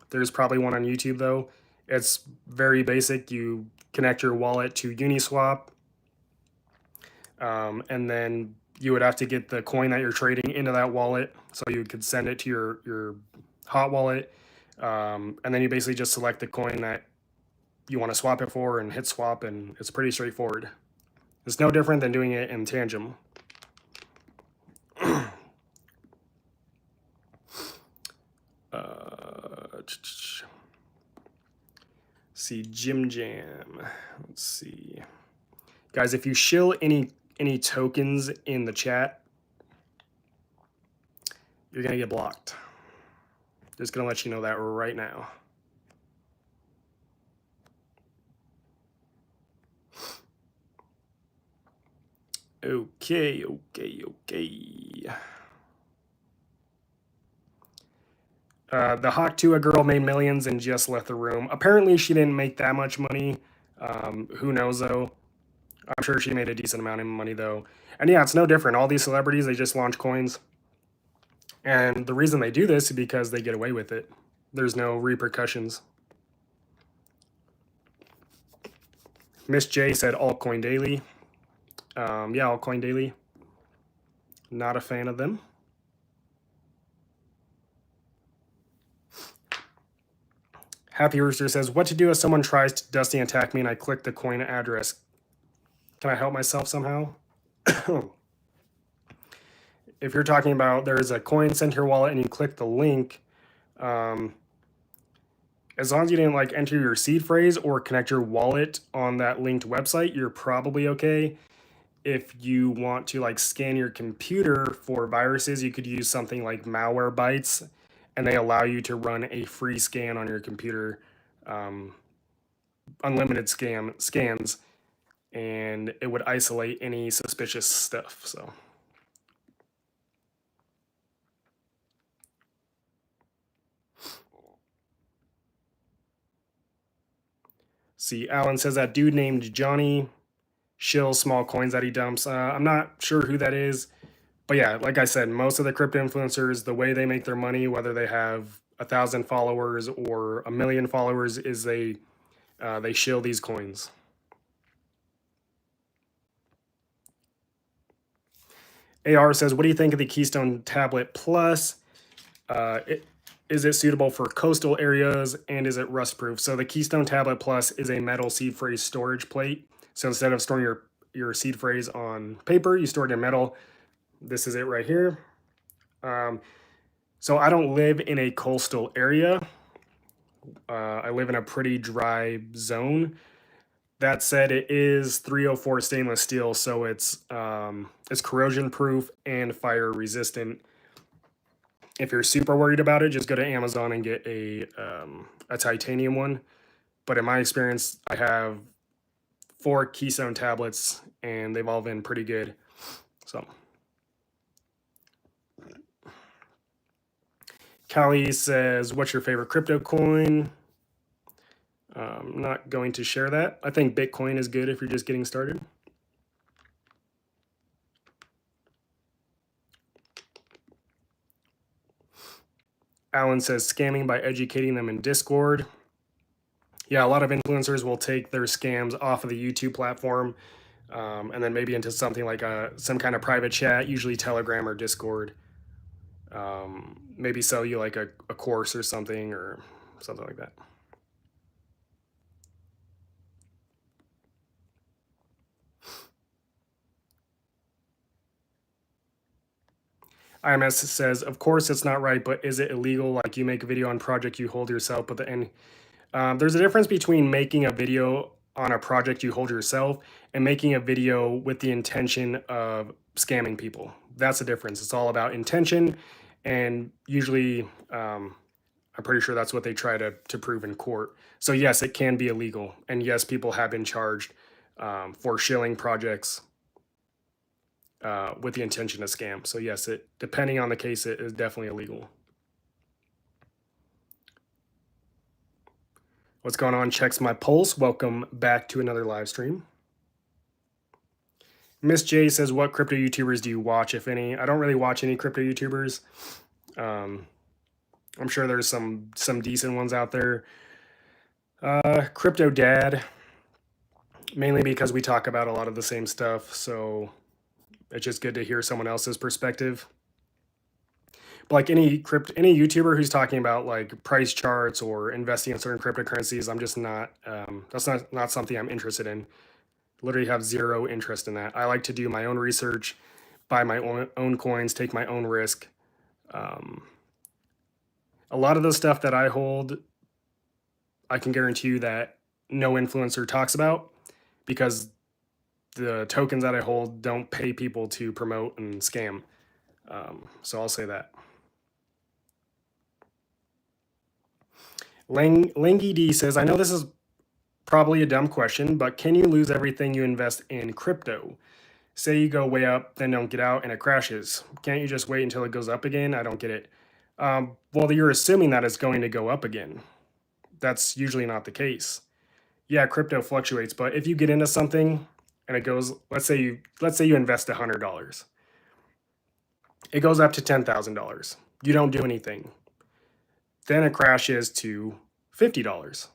There's probably one on YouTube though. It's very basic. You connect your wallet to Uniswap, and then you would have to get the coin that you're trading into that wallet. So you could send it to your hot wallet, and then you basically just select the coin that you want to swap it for and hit swap, and it's pretty straightforward. It's no different than doing it in Tangem. See, Jim Jam. Let's see. Guys, if you shill any tokens in the chat, you're going to get blocked. Just going to let you know that right now. Okay. The Hawk Tuah girl made millions and just left the room. Apparently, she didn't make that much money. Who knows, though? I'm sure she made a decent amount of money, though. And yeah, it's no different. All these celebrities, they just launch coins. And the reason they do this is because they get away with it. There's no repercussions. Miss J said altcoin daily. Yeah, altcoin daily. Not a fan of them. Happy Rooster says, what to do if someone tries to Dusty attack me and I click the coin address? Can I help myself somehow? If you're talking about there's a coin sent to your wallet and you click the link, as long as you didn't like enter your seed phrase or connect your wallet on that linked website, you're probably okay. If you want to like scan your computer for viruses, you could use something like Malwarebytes, and they allow you to run a free scan on your computer, unlimited scans, and it would isolate any suspicious stuff. So. See, Alan says that dude named Johnny shills small coins that he dumps. I'm not sure who that is, but yeah, like I said, most of the crypto influencers, the way they make their money, whether they have 1,000 followers or 1 million followers, is they shill these coins. AR says, what do you think of the Keystone Tablet Plus? Is it suitable for coastal areas and is it rust proof? So the Keystone Tablet Plus is a metal seed phrase storage plate. So instead of storing your seed phrase on paper, you store it in metal. This is it right here. So I don't live in a coastal area. I live in a pretty dry zone. That said, it is 304 stainless steel, so it's corrosion proof and fire resistant. If you're super worried about it, just go to Amazon and get a titanium one. But in my experience, I have 4 Keystone tablets, and they've all been pretty good. So, Callie says, what's your favorite crypto coin? I'm not going to share that. I think Bitcoin is good if you're just getting started. Alan says, scamming by educating them in Discord. Yeah, a lot of influencers will take their scams off of the YouTube platform and then maybe into something like some kind of private chat, usually Telegram or Discord. Maybe sell you like a course or something like that. IMS says, of course it's not right, but is it illegal? Like you make a video on project you hold yourself, but there's a difference between making a video on a project you hold yourself and making a video with the intention of scamming people. That's the difference. It's all about intention, and usually I'm pretty sure that's what they try to prove in court. So yes, it can be illegal, and yes, people have been charged for shilling projects with the intention to scam. So yes, depending on the case, it is definitely illegal. What's going on? Checks my pulse. Welcome back to another live stream. Miss J says, what crypto YouTubers do you watch, if any? I don't really watch any crypto YouTubers. I'm sure there's some decent ones out there. Crypto Dad, mainly because we talk about a lot of the same stuff, so it's just good to hear someone else's perspective. But like any YouTuber who's talking about like price charts or investing in certain cryptocurrencies, I'm just not. That's not something I'm interested in. Literally have zero interest in that. I like to do my own research, buy my own coins, take my own risk. A lot of the stuff that I hold, I can guarantee you that no influencer talks about, because the tokens that I hold don't pay people to promote and scam. So I'll say that. Langy D says, I know this is probably a dumb question, but can you lose everything you invest in crypto? Say you go way up, then don't get out and it crashes. Can't you just wait until it goes up again? I don't get it. Well, you're assuming that it's going to go up again. That's usually not the case. Yeah, crypto fluctuates, but if you get into something and it goes, let's say you invest $100, it goes up to $10,000. You don't do anything. Then it crashes to $50.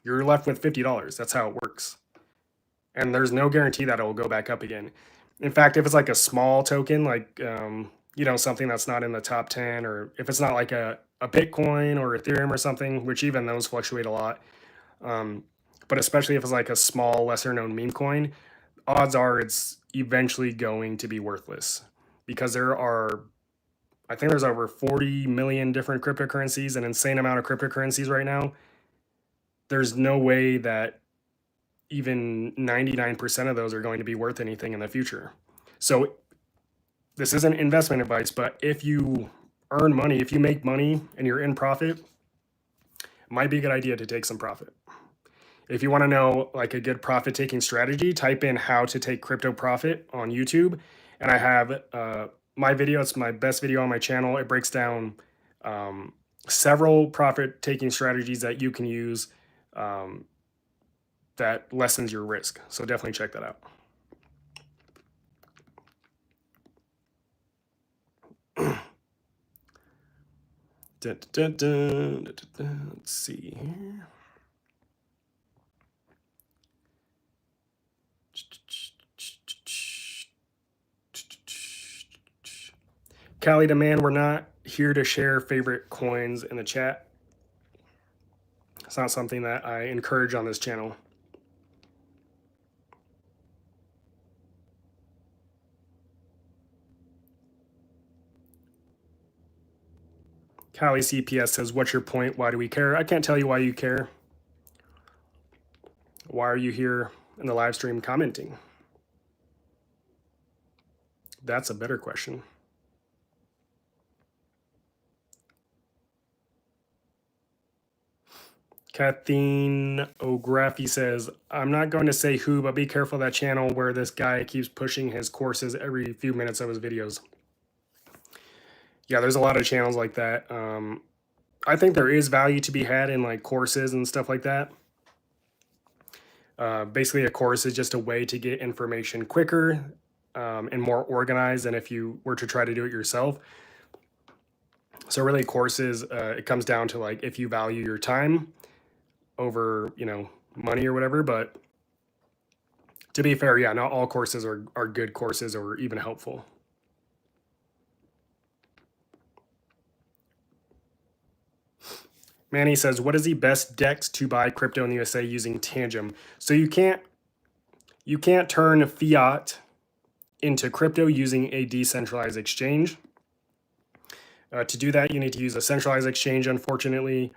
You're left with $50. That's how it works. And there's no guarantee that it will go back up again. In fact, if it's like a small token, like something that's not in the top 10, or if it's not like a Bitcoin or Ethereum or something, which even those fluctuate a lot. But especially if it's like a small, lesser known meme coin, odds are it's eventually going to be worthless, because I think there's over 40 million different cryptocurrencies, an insane amount of cryptocurrencies right now. There's no way that even 99% of those are going to be worth anything in the future. So this isn't investment advice, but if you earn money, if you make money and you're in profit, it might be a good idea to take some profit. If you want to know like a good profit taking strategy, type in how to take crypto profit on YouTube. And I have my video, it's my best video on my channel. It breaks down several profit taking strategies that you can use that lessens your risk. So definitely check that out. Let's see here. Cali Demand, we're not here to share favorite coins in the chat. It's not something that I encourage on this channel. Cali CPS says, what's your point? Why do we care? I can't tell you why you care. Why are you here in the live stream commenting? That's a better question. Kathleen O'Graphy says, I'm not going to say who, but be careful that channel where this guy keeps pushing his courses every few minutes of his videos. Yeah, there's a lot of channels like that. I think there is value to be had in like courses and stuff like that. Basically, a course is just a way to get information quicker and more organized than if you were to try to do it yourself. So really, courses, it comes down to like if you value your time over, money or whatever. But to be fair, yeah, not all courses are good courses or even helpful. Manny says, what is the best DEX to buy crypto in the USA using Tangem? So you can't turn fiat into crypto using a decentralized exchange. To do that, you need to use a centralized exchange, unfortunately,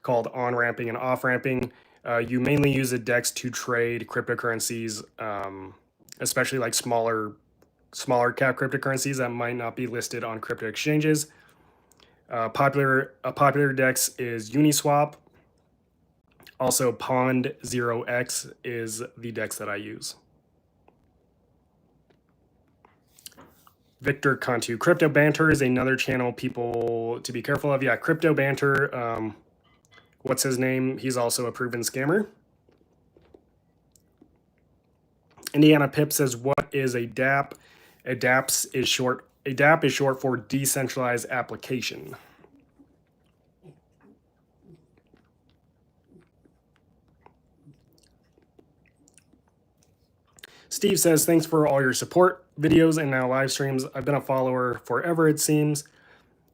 called on-ramping and off-ramping. You mainly use a DEX to trade cryptocurrencies, especially like smaller cap cryptocurrencies that might not be listed on crypto exchanges. A popular DEX is Uniswap. Also, Pond0x is the DEX that I use. Victor Cantu. Crypto Banter is another channel people to be careful of. Yeah, Crypto Banter. What's his name? He's also a proven scammer. Indiana Pip says, what is a DApp? A DApp is short for decentralized application. Steve says, thanks for all your support videos and now live streams. I've been a follower forever, it seems.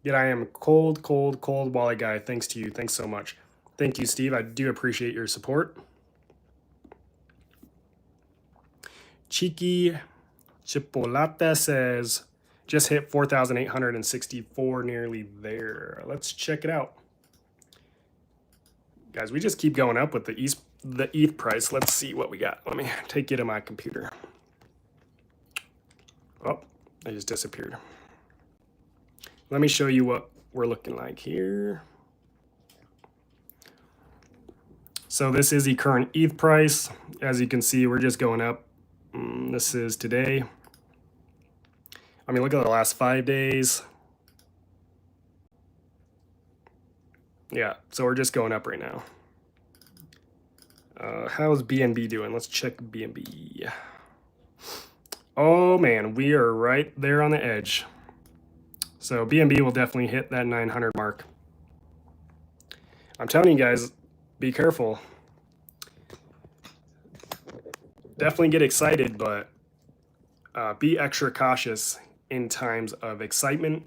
Yet I am cold wallet guy. Thanks to you. Thanks so much. Thank you, Steve. I do appreciate your support. Cheeky Chipolata says, just hit 4,864, nearly there. Let's check it out. Guys, we just keep going up with the ETH price. Let's see what we got. Let me take you to my computer. Oh, I just disappeared. Let me show you what we're looking like here. So this is the current ETH price. As you can see, we're just going up This is today. I mean, look at the last 5 days. Yeah, so we're just going up right now. How's BNB doing? Let's check BNB. Oh man, we are right there on the edge. So BNB will definitely hit that 900 mark. I'm telling you guys, be careful. Definitely get excited, but be extra cautious in times of excitement,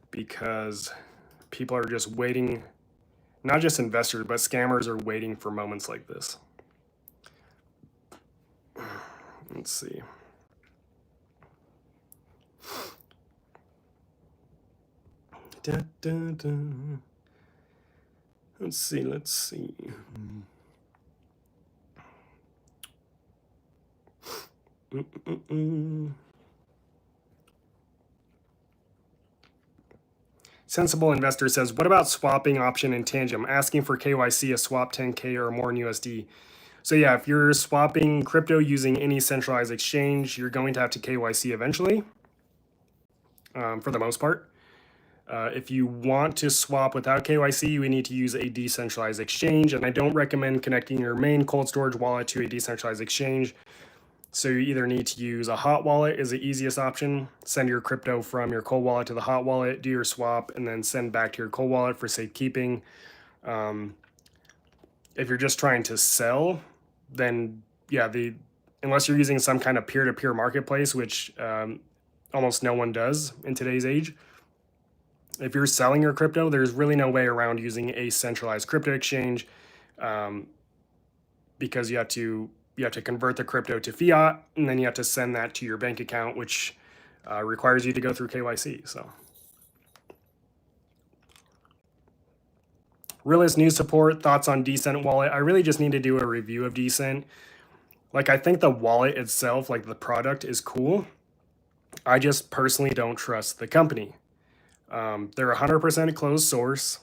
because people are just waiting. Not just investors, but scammers are waiting for moments like this. Let's see. Da, da, da. Let's see. Sensible Investor says, what about swapping option in Tangem? Asking for KYC, a swap 10K or more in USD. So yeah, if you're swapping crypto using any centralized exchange, you're going to have to KYC eventually, for the most part. If you want to swap without KYC, you need to use a decentralized exchange, and I don't recommend connecting your main cold storage wallet to a decentralized exchange. So you either need to use a hot wallet is the easiest option. Send your crypto from your cold wallet to the hot wallet, do your swap, and then send back to your cold wallet for safekeeping. If you're just trying to sell, then yeah, unless you're using some kind of peer-to-peer marketplace, which almost no one does in today's age. If you're selling your crypto, there's really no way around using a centralized crypto exchange, because you have to convert the crypto to fiat, and then you have to send that to your bank account, which requires you to go through KYC. So, Realist News Support, thoughts on Decent Wallet. I really just need to do a review of Decent. Like, I think the wallet itself, like the product, is cool. I just personally don't trust the company. They're 100% closed source.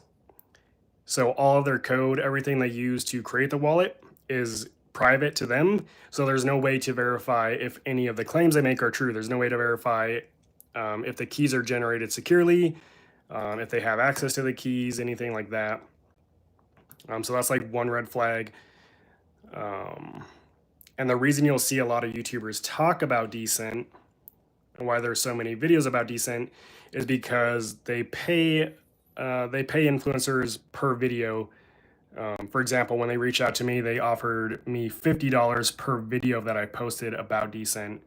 So all of their code, everything they use to create the wallet is private to them. So there's no way to verify if any of the claims they make are true. There's no way to verify if the keys are generated securely, if they have access to the keys, anything like that. So that's like one red flag. And the reason you'll see a lot of YouTubers talk about Decent and why there's so many videos about Decent is because they pay influencers per video. For example, when they reached out to me, they offered me $50 per video that I posted about Decent,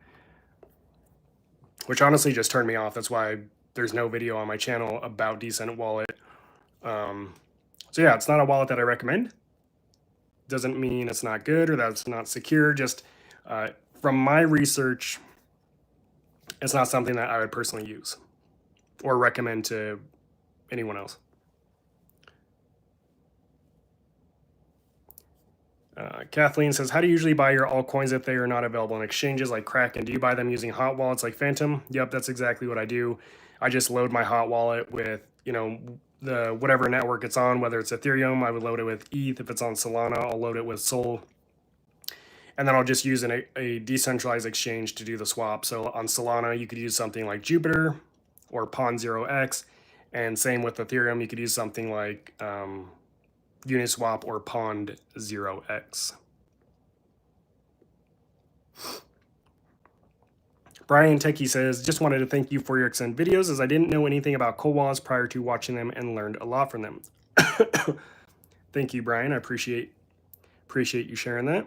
which honestly just turned me off. That's why there's no video on my channel about Decent Wallet. So yeah, it's not a wallet that I recommend. Doesn't mean it's not good or that it's not secure. Just from my research, it's not something that I would personally use or recommend to anyone else. Kathleen says, how do you usually buy your altcoins if they are not available on exchanges like Kraken? Do you buy them using hot wallets like Phantom? Yep, that's exactly what I do. I just load my hot wallet with, the whatever network it's on, whether it's Ethereum, I would load it with ETH. If it's on Solana, I'll load it with Sol. And then I'll just use a decentralized exchange to do the swap. So on Solana, you could use something like Jupiter or Pond0x. And same with Ethereum, you could use something like Uniswap or Pond0x. Brian Techie says, just wanted to thank you for your excellent videos, as I didn't know anything about cold wallets prior to watching them and learned a lot from them. Thank you, Brian. I appreciate you sharing that.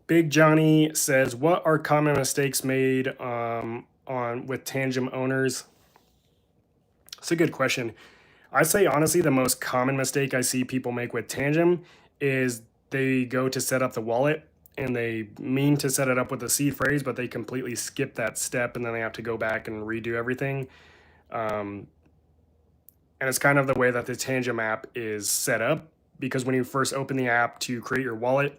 Big Johnny says, what are common mistakes made with Tangem owners? It's a good question. I say, honestly, the most common mistake I see people make with Tangem is they go to set up the wallet and they mean to set it up with the seed phrase, but they completely skip that step and then they have to go back and redo everything. And it's kind of the way that the Tangem app is set up, because when you first open the app to create your wallet,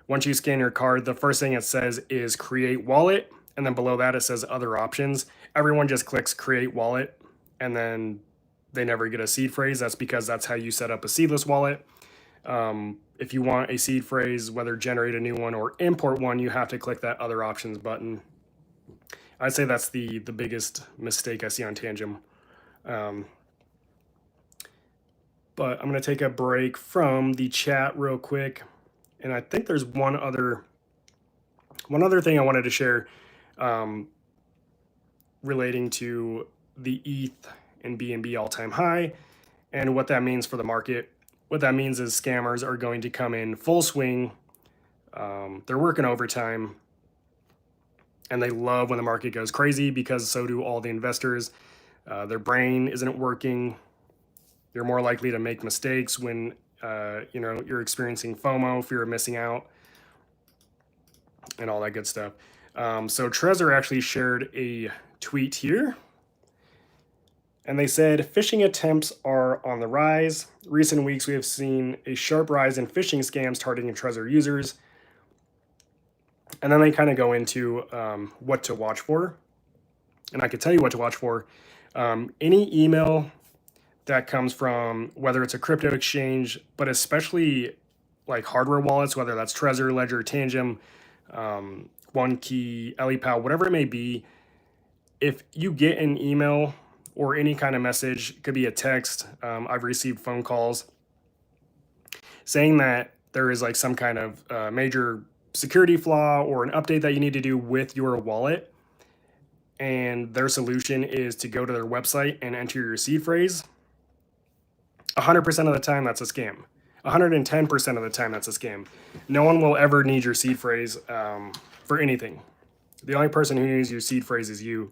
once you scan your card, the first thing it says is create wallet. And then below that, it says other options. Everyone just clicks create wallet. And then they never get a seed phrase. That's because that's how you set up a seedless wallet. If you want a seed phrase, whether generate a new one or import one, you have to click that other options button. I'd say that's the biggest mistake I see on Tangem. But I'm going to take a break from the chat real quick. And I think there's one other thing I wanted to share relating to the ETH and BNB all-time high and what that means for the market. What that means is scammers are going to come in full swing. They're working overtime, and they love when the market goes crazy because so do all the investors. Their brain isn't working. You're more likely to make mistakes when you're experiencing FOMO, fear of missing out, and all that good stuff. So Trezor actually shared a tweet here, and they said, phishing attempts are on the rise. Recent weeks, we have seen a sharp rise in phishing scams targeting Trezor users. And then they kind of go into what to watch for. And I could tell you what to watch for. Any email that comes from, whether it's a crypto exchange, but especially like hardware wallets, whether that's Trezor, Ledger, Tangem, OneKey, EliPal, whatever it may be, if you get an email or any kind of message, it could be a text, I've received phone calls saying that there is like some kind of major security flaw or an update that you need to do with your wallet, and their solution is to go to their website and enter your seed phrase. 100% of the time, that's a scam. 110% of the time, that's a scam. No one will ever need your seed phrase for anything. The only person who needs your seed phrase is you.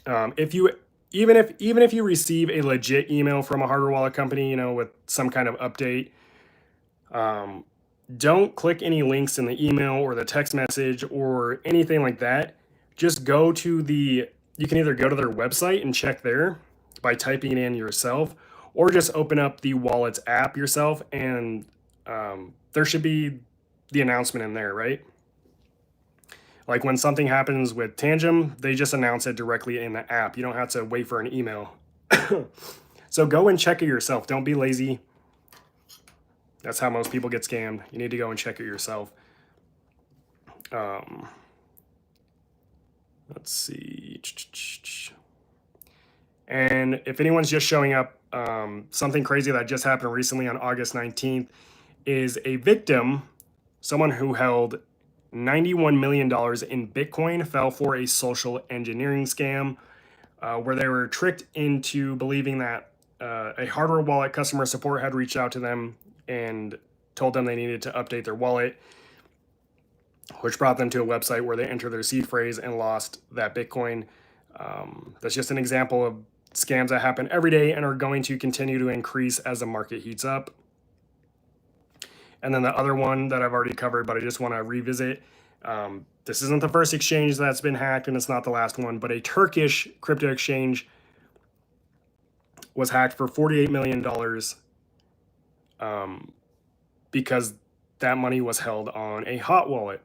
Even if you receive a legit email from a hardware wallet company, with some kind of update, don't click any links in the email or the text message or anything like that. Just go to you can either go to their website and check there by typing it in yourself, or just open up the wallet's app yourself, and there should be the announcement in there, right? Like when something happens with Tangem, they just announce it directly in the app. You don't have to wait for an email. So go and check it yourself. Don't be lazy. That's how most people get scammed. You need to go and check it yourself. Let's see. And if anyone's just showing up, something crazy that just happened recently on August 19th is a victim, someone who held $91 million in Bitcoin, fell for a social engineering scam where they were tricked into believing that a hardware wallet customer support had reached out to them and told them they needed to update their wallet, which brought them to a website where they entered their seed phrase and lost that Bitcoin. That's just an example of scams that happen every day and are going to continue to increase as the market heats up. And then the other one that I've already covered, but I just want to revisit. This isn't the first exchange that's been hacked, and it's not the last one, but a Turkish crypto exchange was hacked for $48 million because that money was held on a hot wallet.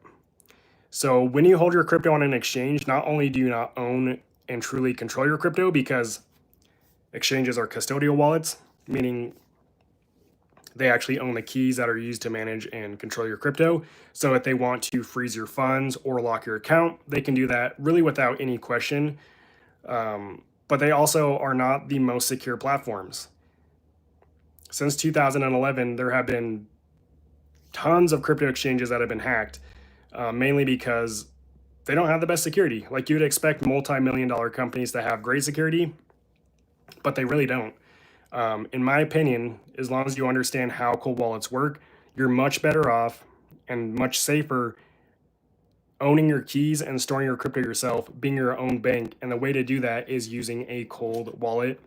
So when you hold your crypto on an exchange, not only do you not own and truly control your crypto, because exchanges are custodial wallets, meaning they actually own the keys that are used to manage and control your crypto. So if they want to freeze your funds or lock your account, they can do that really without any question. But they also are not the most secure platforms. Since 2011, there have been tons of crypto exchanges that have been hacked, mainly because they don't have the best security. Like you'd expect multi-million-dollar companies to have great security, but they really don't. In my opinion, as long as you understand how cold wallets work, you're much better off and much safer owning your keys and storing your crypto yourself, being your own bank. And the way to do that is using a cold wallet.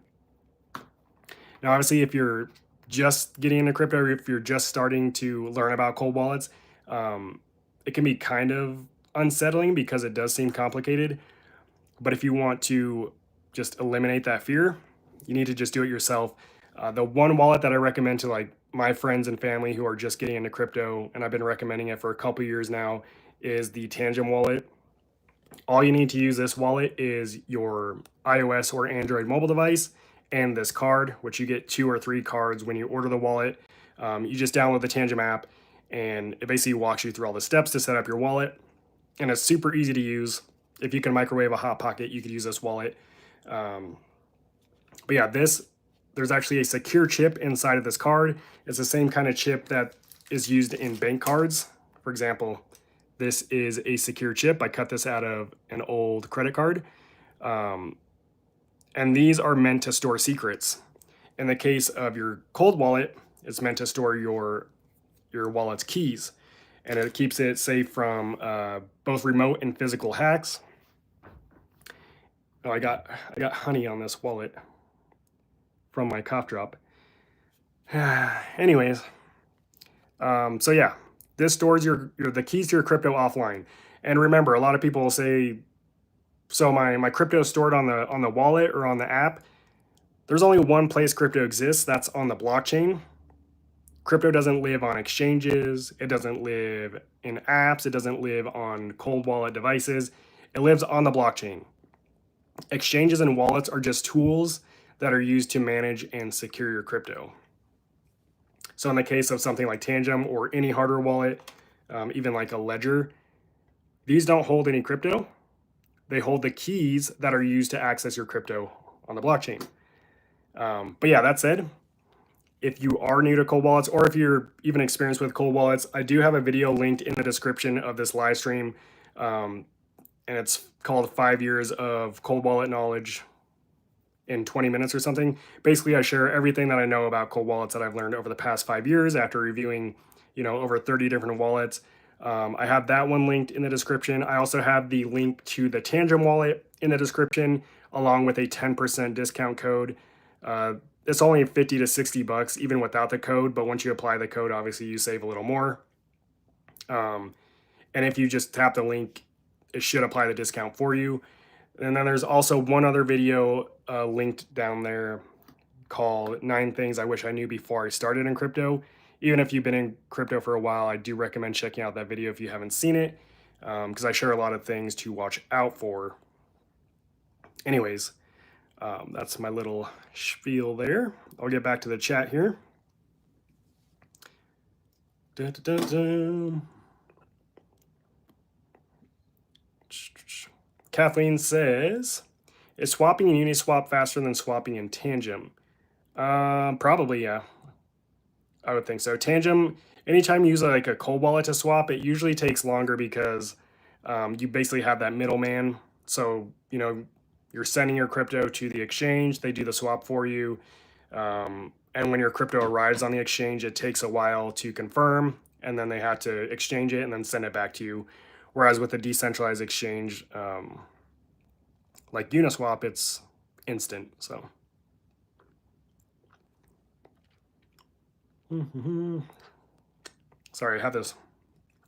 Now, obviously, if you're just getting into crypto, or if you're just starting to learn about cold wallets, it can be kind of unsettling because it does seem complicated. But if you want to just eliminate that fear, you need to just do it yourself. The one wallet that I recommend to like my friends and family who are just getting into crypto, and I've been recommending it for a couple years now, is the Tangem wallet. All you need to use this wallet is your iOS or Android mobile device and this card, which you get 2 or 3 cards when you order the wallet. You just download the Tangent app, and it basically walks you through all the steps to set up your wallet. And it's super easy to use. If you can microwave a Hot Pocket, you could use this wallet. But yeah, there's actually a secure chip inside of this card. It's the same kind of chip that is used in bank cards. For example, this is a secure chip. I cut this out of an old credit card. And these are meant to store secrets. In the case of your cold wallet, it's meant to store your wallet's keys, and it keeps it safe from both remote and physical hacks. Oh, I got honey on this wallet from my cough drop. Anyways, so yeah, this stores the keys to your crypto offline. And remember, a lot of people will say, so my crypto is stored on the wallet or on the app. There's only one place crypto exists, that's on the blockchain. Crypto doesn't live on exchanges, it doesn't live in apps, it doesn't live on cold wallet devices. It lives on the blockchain. Exchanges and wallets are just tools that are used to manage and secure your crypto. So in the case of something like Tangent or any hardware wallet, even like a ledger, these don't hold any crypto. They hold the keys that are used to access your crypto on the blockchain. But yeah, that said, if you are new to cold wallets, or if you're even experienced with cold wallets, I do have a video linked in the description of this live stream. And it's called 5 years of cold wallet knowledge in 20 minutes or something. Basically, I share everything that I know about cold wallets that I've learned over the past 5 years after reviewing, over 30 different wallets. I have that one linked in the description. I also have the link to the Tangent wallet in the description, along with a 10% discount code. It's only 50 to 60 bucks, even without the code, but once you apply the code, obviously you save a little more. And if you just tap the link, it should apply the discount for you. And then there's also one other video linked down there called 9 Things I Wish I Knew Before I Started in Crypto. Even if you've been in crypto for a while, I do recommend checking out that video if you haven't seen it, because I share a lot of things to watch out for. Anyways, that's my little spiel there. I'll get back to the chat here. Dun, dun, dun, dun. Kathleen says, is swapping in Uniswap faster than swapping in Tangent? Probably, yeah. I would think so. Tangent, anytime you use like a cold wallet to swap, it usually takes longer because you basically have that middleman. So, you're sending your crypto to the exchange, they do the swap for you. And when your crypto arrives on the exchange, it takes a while to confirm, and then they have to exchange it and then send it back to you. Whereas with a decentralized exchange, like Uniswap, it's instant. So, sorry, I have this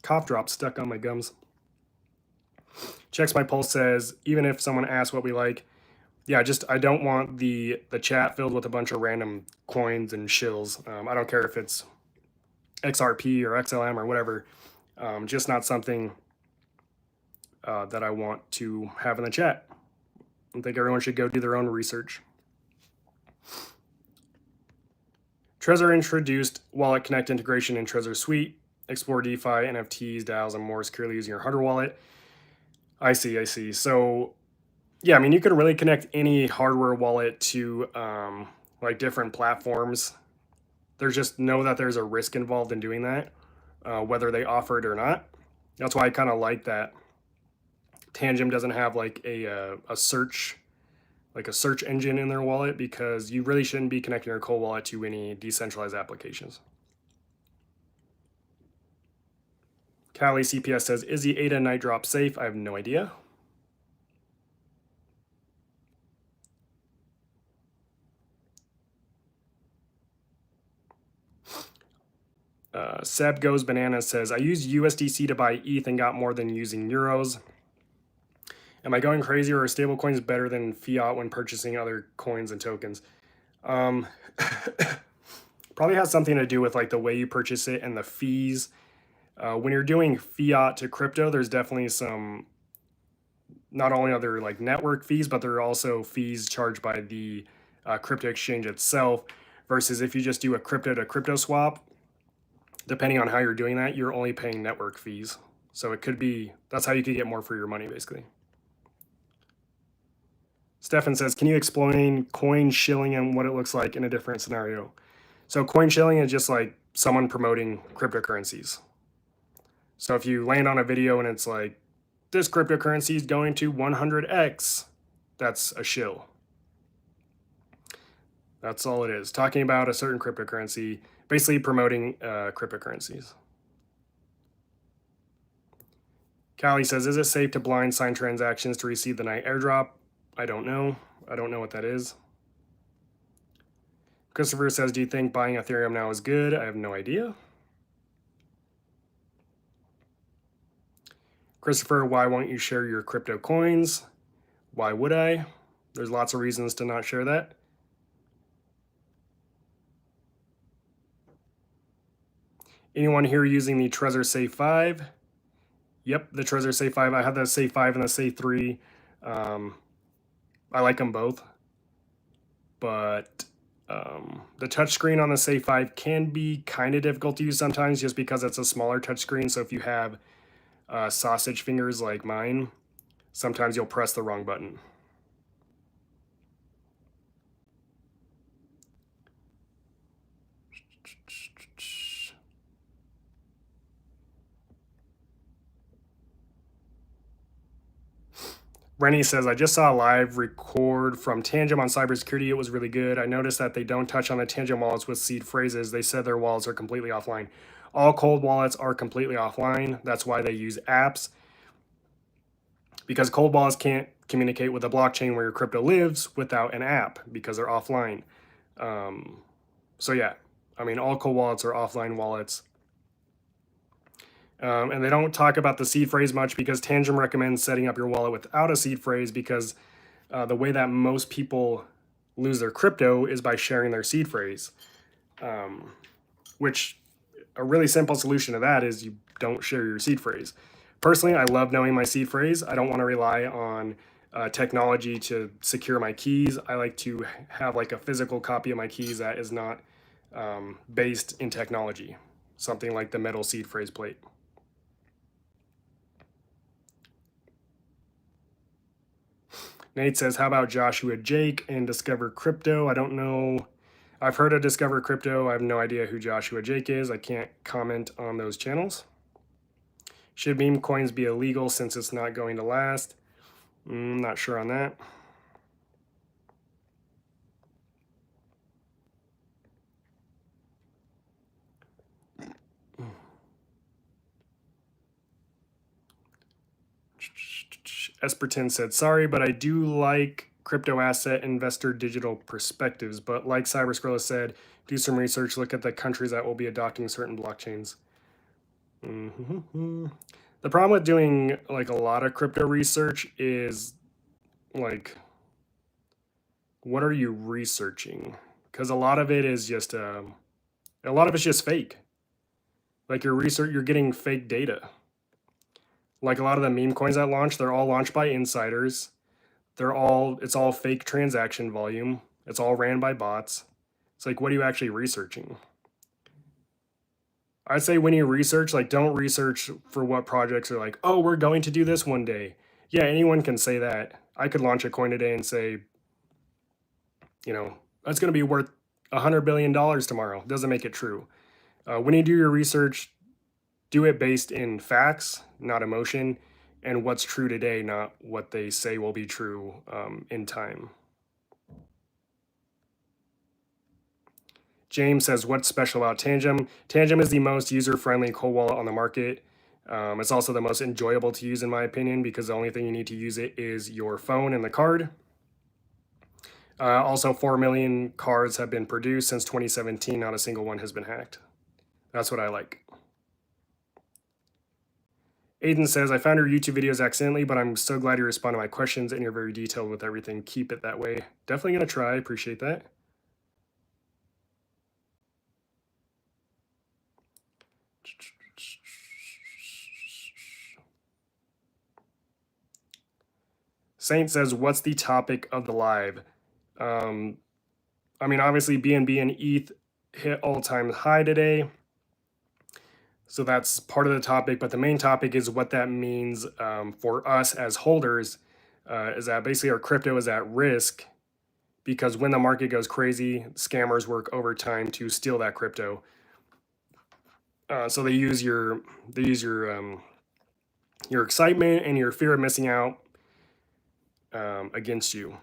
cough drop stuck on my gums. Checks My Pulse says, even if someone asks what we like, yeah, I don't want the chat filled with a bunch of random coins and shills. I don't care if it's XRP or XLM or whatever. Just not something that I want to have in the chat. I think everyone should go do their own research. Trezor introduced Wallet Connect integration in Trezor Suite. Explore DeFi, NFTs, DAOs, and more securely using your hardware wallet. I see. So, yeah, I mean, you can really connect any hardware wallet to like different platforms. There's just know that there's a risk involved in doing that, whether they offer it or not. That's why I kind of like that Tangent doesn't have like a search engine in their wallet, because you really shouldn't be connecting your cold wallet to any decentralized applications. Callie CPS says, is the ADA night drop safe? I have no idea. Seb Goes Bananas says, I used USDC to buy ETH and got more than using euros. Am I going crazy, or are stablecoins better than fiat when purchasing other coins and tokens? Probably has something to do with like the way you purchase it and the fees. When you're doing fiat to crypto, there's definitely some not only are there like network fees, but there are also fees charged by the crypto exchange itself. Versus if you just do a crypto to crypto swap, depending on how you're doing that, you're only paying network fees. So it could be, that's how you could get more for your money, basically. Stefan says, can you explain coin shilling and what it looks like in a different scenario? So coin shilling is just like someone promoting cryptocurrencies. So if you land on a video and it's like, this cryptocurrency is going to 100x, that's a shill. That's all it is. Talking about a certain cryptocurrency, basically promoting cryptocurrencies. Callie says, is it safe to blind sign transactions to receive the night airdrop? I don't know. I don't know what that is. Christopher says, do you think buying Ethereum now is good? I have no idea. Christopher, why won't you share your crypto coins? Why would I? There's lots of reasons to not share that. Anyone here using the Trezor Safe 5? Yep, the Trezor Safe 5. I have the Safe 5 and the Safe 3. I like them both. But the touchscreen on the Safe 5 can be kind of difficult to use sometimes just because it's a smaller touchscreen. So if you have sausage fingers like mine, sometimes you'll press the wrong button. Rennie says, I just saw a live record from Tangem on cybersecurity. It was really good. I noticed that they don't touch on the Tangem wallets with seed phrases. They said their wallets are completely offline. All cold wallets are completely offline. That's why they use apps. Because cold wallets can't communicate with the blockchain where your crypto lives without an app because they're offline. So yeah, I mean, all cold wallets are offline wallets. And they don't talk about the seed phrase much because Tangem recommends setting up your wallet without a seed phrase because the way that most people lose their crypto is by sharing their seed phrase, which a really simple solution to that is you don't share your seed phrase. Personally, I love knowing my seed phrase. I don't want to rely on technology to secure my keys. I like to have like a physical copy of my keys that is not based in technology, something like the metal seed phrase plate. Nate says, how about Joshua Jake and Discover Crypto? I don't know. I've heard of Discover Crypto. I have no idea who Joshua Jake is. I can't comment on those channels. Should meme coins be illegal since it's not going to last? Not sure on that. Esperton said, sorry, but I do like crypto asset investor digital perspectives. But like Cyberscroller said, do some research, look at the countries that will be adopting certain blockchains. The problem with doing like a lot of crypto research is like, what are you researching? Because a lot of it is just, a lot of it's just fake. Like your research, you're getting fake data. Like a lot of the meme coins that launch, they're all launched by insiders. It's all fake transaction volume. It's all ran by bots. It's like, what are you actually researching? I'd say when you research, like, don't research for what projects are like, oh, we're going to do this one day. Yeah, anyone can say that. I could launch a coin today and say, you know, that's going to be worth $100 billion tomorrow. Doesn't make it true. When you do your research, do it based in facts, not emotion, and what's true today, not what they say will be true in time. James says, what's special about Tangem? Tangem is the most user-friendly cold wallet on the market. It's also the most enjoyable to use in my opinion because the only thing you need to use it is your phone and the card. Also, 4 million cards have been produced since 2017. Not a single one has been hacked. That's what I like. Aiden says, I found your YouTube videos accidentally, but I'm so glad you respond to my questions and you're very detailed with everything. Keep it that way. Definitely going to try. Appreciate that. Saint says, what's the topic of the live? I mean, obviously BNB and ETH hit all-time high today. So that's part of the topic, but the main topic is what that means for us as holders, is that basically our crypto is at risk because when the market goes crazy, scammers work overtime to steal that crypto. So they use your excitement and your fear of missing out against you.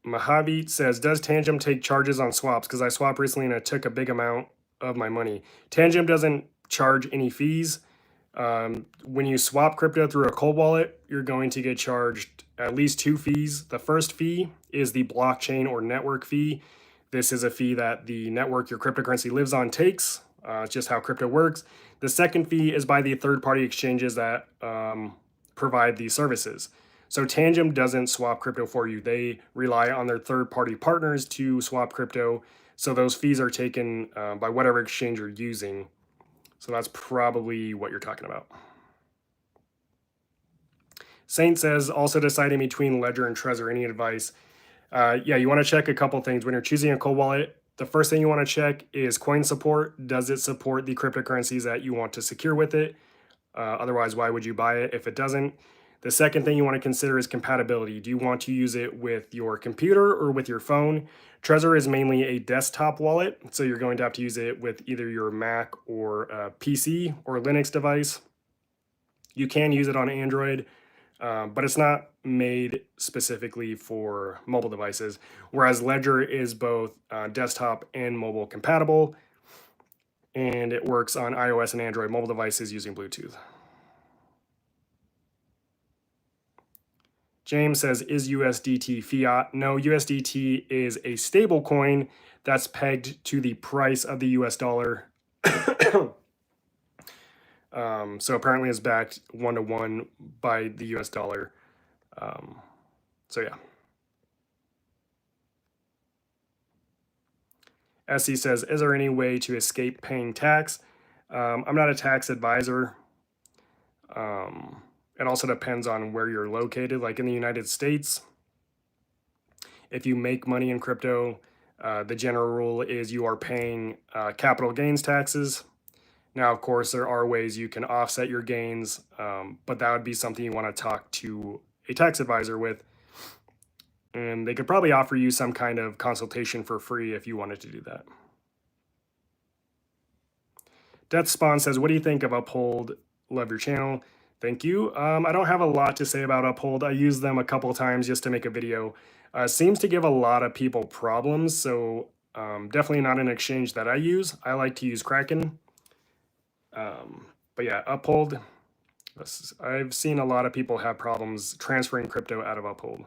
Mojave says, does Tangem take charges on swaps? Because I swapped recently and I took a big amount of my money. Tangem doesn't charge any fees. When you swap crypto through a cold wallet, you're going to get charged at least 2 fees. The first fee is the blockchain or network fee. This is a fee that the network your cryptocurrency lives on takes. It's just how crypto works. The second fee is by the third-party exchanges that provide these services. So Tangem doesn't swap crypto for you. They rely on their third-party partners to swap crypto. So those fees are taken by whatever exchange you're using. So that's probably what you're talking about. Saint says, also deciding between Ledger and Trezor, any advice? Yeah, you want to check a couple things. When you're choosing a cold wallet, the first thing you want to check is coin support. Does it support the cryptocurrencies that you want to secure with it? Otherwise, why would you buy it if it doesn't? The second thing you want to consider is compatibility. Do you want to use it with your computer or with your phone? Trezor is mainly a desktop wallet, so you're going to have to use it with either your Mac or PC or Linux device. You can use it on Android, but it's not made specifically for mobile devices, whereas Ledger is both desktop and mobile compatible, and it works on iOS and Android mobile devices using Bluetooth. James says, is USDT fiat? No, USDT is a stable coin that's pegged to the price of the US dollar. So apparently it's backed 1-to-1 by the US dollar. So yeah. Essie says, is there any way to escape paying tax? I'm not a tax advisor. It also depends on where you're located. Like in the United States, if you make money in crypto, the general rule is you are paying capital gains taxes. Now, of course, there are ways you can offset your gains, but that would be something you want to talk to a tax advisor with. And they could probably offer you some kind of consultation for free if you wanted to do that. Death Spawn says, what do you think of Uphold? Love your channel. Thank you. I don't have a lot to say about Uphold. I used them a couple times just to make a video. Seems to give a lot of people problems, so definitely not an exchange that I use. I like to use Kraken. But yeah, Uphold. I've seen a lot of people have problems transferring crypto out of Uphold.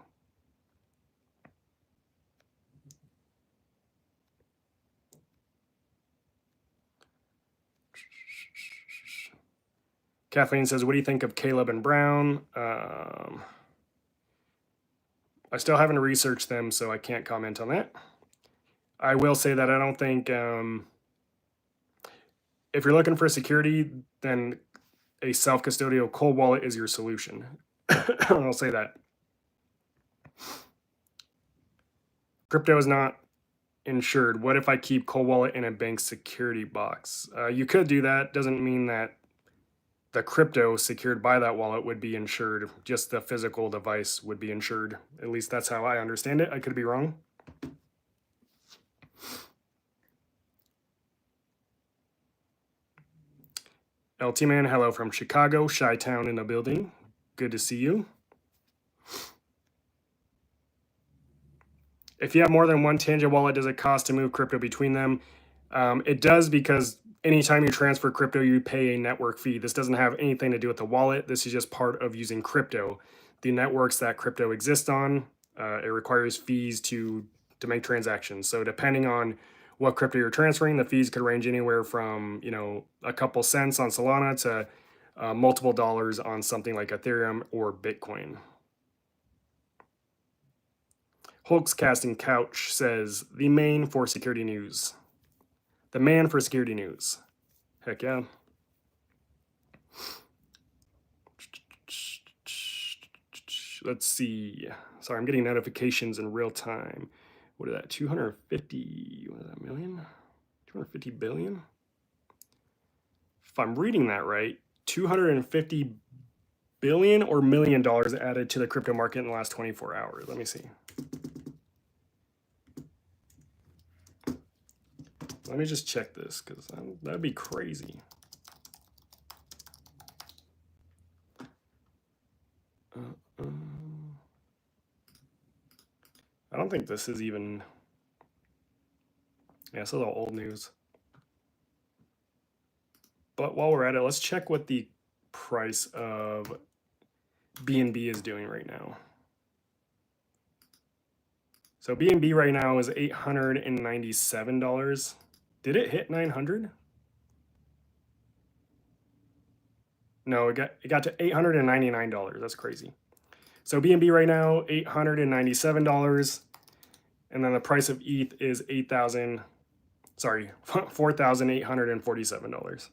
Kathleen says, what do you think of Caleb and Brown? I still haven't researched them, so I can't comment on that. I will say that I don't think, if you're looking for security, then a self-custodial cold wallet is your solution. I'll say that. Crypto is not insured. What if I keep cold wallet in a bank security box? You could do that. Doesn't mean that the crypto secured by that wallet would be insured. Just the physical device would be insured. At least that's how I understand it. I could be wrong. LT Man, hello from Chicago, Chi-Town in the building. Good to see you. If you have more than one Tangent wallet, does it cost to move crypto between them? It does, because anytime you transfer crypto, you pay a network fee. This doesn't have anything to do with the wallet. This is just part of using crypto. The networks that crypto exists on, it requires fees to make transactions. So depending on what crypto you're transferring, the fees could range anywhere from, a couple cents on Solana to multiple dollars on something like Ethereum or Bitcoin. Hulk's Casting Couch says, the man for security news. The man for security news. Heck yeah. Let's see. Sorry, I'm getting notifications in real time. What is that? 250, what is that, million? 250 billion? If I'm reading that right, 250 billion or $1 million added to the crypto market in the last 24 hours. Let me see. Let me just check this, because that'd be crazy. I don't think this is even... Yeah, this is all old news. But while we're at it, let's check what the price of BNB is doing right now. So BNB right now is $897. Did it hit 900? No, it got to $899. That's crazy. So BNB right now, $897. And then the price of ETH is $4,847.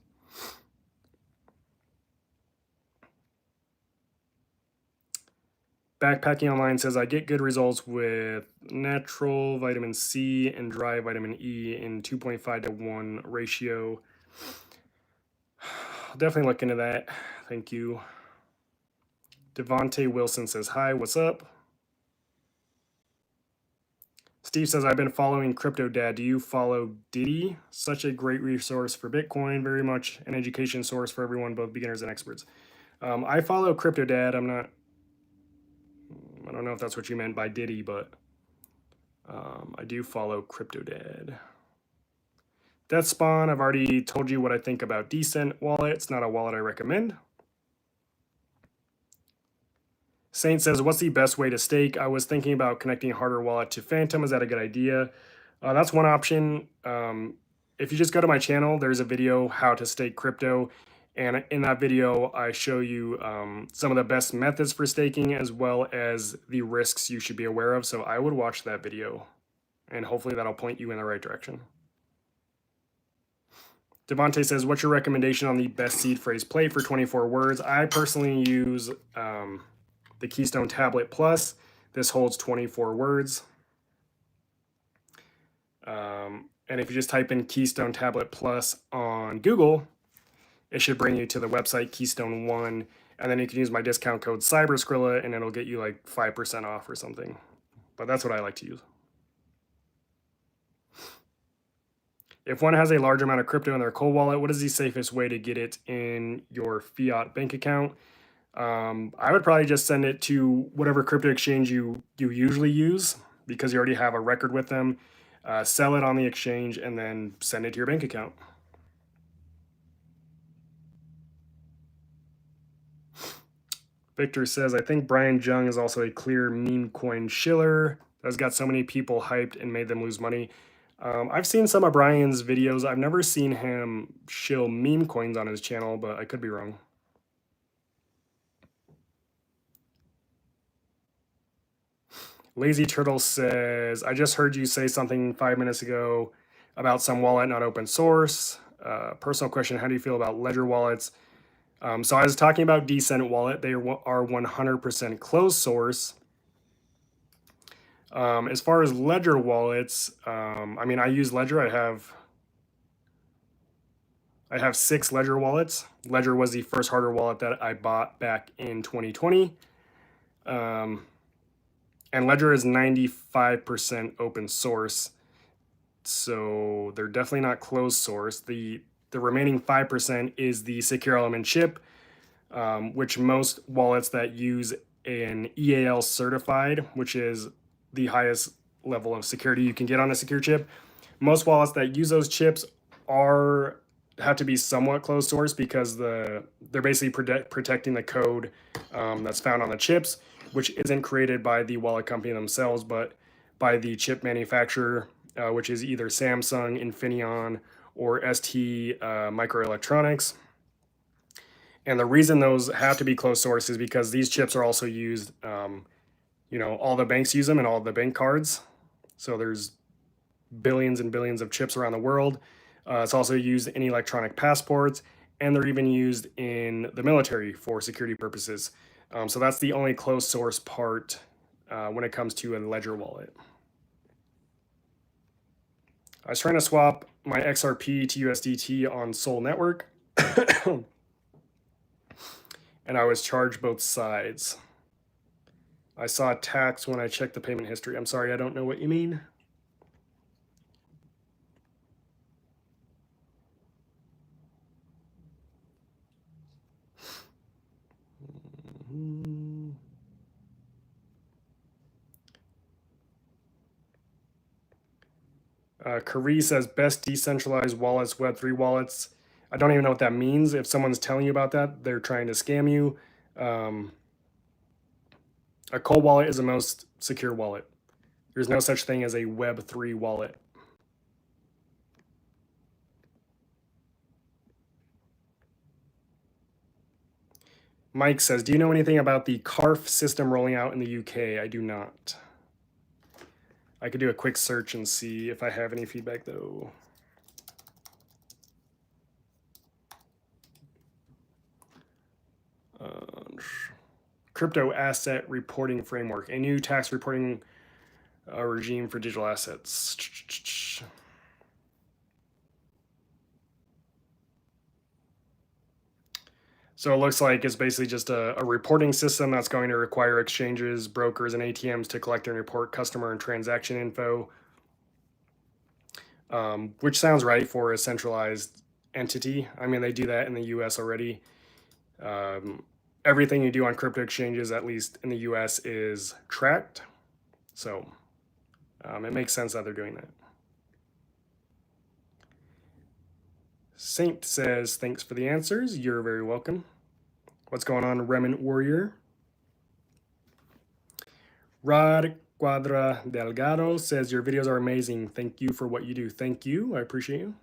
Backpacking Online says, I get good results with natural vitamin C and dry vitamin E in 2.5 to 1 ratio. I'll definitely look into that. Thank you. Devontae Wilson says, hi, what's up? Steve says, I've been following Crypto Dad. Do you follow Diddy? Such a great resource for Bitcoin. Very much an education source for everyone, both beginners and experts. I follow Crypto Dad. I don't know if that's what you meant by Diddy, but I do follow Crypto Dad. Death Spawn, I've already told you what I think about Decent Wallet. It's not a wallet I recommend. Saint says, what's the best way to stake? I was thinking about connecting Harder Wallet to Phantom. Is that a good idea? That's one option. If you just go to my channel, there's a video how to stake crypto. And in that video, I show you some of the best methods for staking as well as the risks you should be aware of. So I would watch that video and hopefully that'll point you in the right direction. Devontae says, what's your recommendation on the best seed phrase play for 24 words? I personally use the Keystone Tablet Plus. This holds 24 words. And if you just type in Keystone Tablet Plus on Google, it should bring you to the website Keystone One. And then you can use my discount code CyberSkrilla and it'll get you like 5% off or something. But that's what I like to use. If one has a large amount of crypto in their cold wallet, what is the safest way to get it in your fiat bank account? I would probably just send it to whatever crypto exchange you usually use because you already have a record with them. Sell it on the exchange and then send it to your bank account. Victor says, I think Brian Jung is also a clear meme coin shiller that's got so many people hyped and made them lose money. I've seen some of Brian's videos. I've never seen him shill meme coins on his channel, but I could be wrong. Lazy Turtle says, I just heard you say something 5 minutes ago about some wallet not open source. Personal question, how do you feel about Ledger wallets? So I was talking about Decent Wallet. They are 100% closed source. As far as Ledger wallets, I mean, I use Ledger. I have 6 Ledger wallets. Ledger was the first hardware wallet that I bought back in 2020. And Ledger is 95% open source. So they're definitely not closed source. The remaining 5% is the secure element chip, which most wallets that use an EAL certified, which is the highest level of security you can get on a secure chip. Most wallets that use those chips have to be somewhat closed source because they're basically protecting the code that's found on the chips, which isn't created by the wallet company themselves, but by the chip manufacturer, which is either Samsung, Infineon, or ST Microelectronics. And the reason those have to be closed source is because these chips are also used, all the banks use them and all the bank cards. So there's billions and billions of chips around the world. It's also used in electronic passports, and they're even used in the military for security purposes. So that's the only closed source part when it comes to a Ledger wallet. I was trying to swap my XRP to USDT on Sol Network, and I was charged both sides. I saw tax when I checked the payment history. I'm sorry, I don't know what you mean. Kari says best decentralized wallets, Web3 wallets. I don't even know what that means. If someone's telling you about that, they're trying to scam you. A cold wallet is the most secure wallet. There's no such thing as a Web3 wallet. Mike says, do you know anything about the CARF system rolling out in the UK? I do not. I could do a quick search and see if I have any feedback, though. Crypto asset reporting framework, a new tax reporting regime for digital assets. So it looks like it's basically just a reporting system that's going to require exchanges, brokers, and ATMs to collect and report customer and transaction info, which sounds right for a centralized entity. I mean, they do that in the US already. Everything you do on crypto exchanges, at least in the US, is tracked. So it makes sense that they're doing that. Saint says, thanks for the answers. You're very welcome. What's going on, Remnant Warrior? Rod Cuadra Delgado says, your videos are amazing. Thank you for what you do. Thank you. I appreciate you.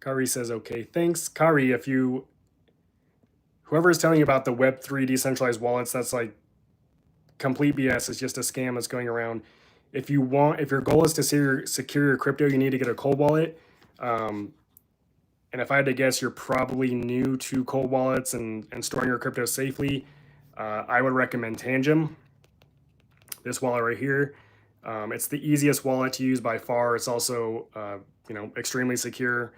Kari says, okay, thanks. Kari, if you, whoever is telling you about the Web3 decentralized wallets, that's like complete BS. It's just a scam that's going around. If your goal is to secure your crypto, you need to get a cold wallet. And if I had to guess, you're probably new to cold wallets and storing your crypto safely. I would recommend Tangem, this wallet right here. It's the easiest wallet to use by far. It's also extremely secure.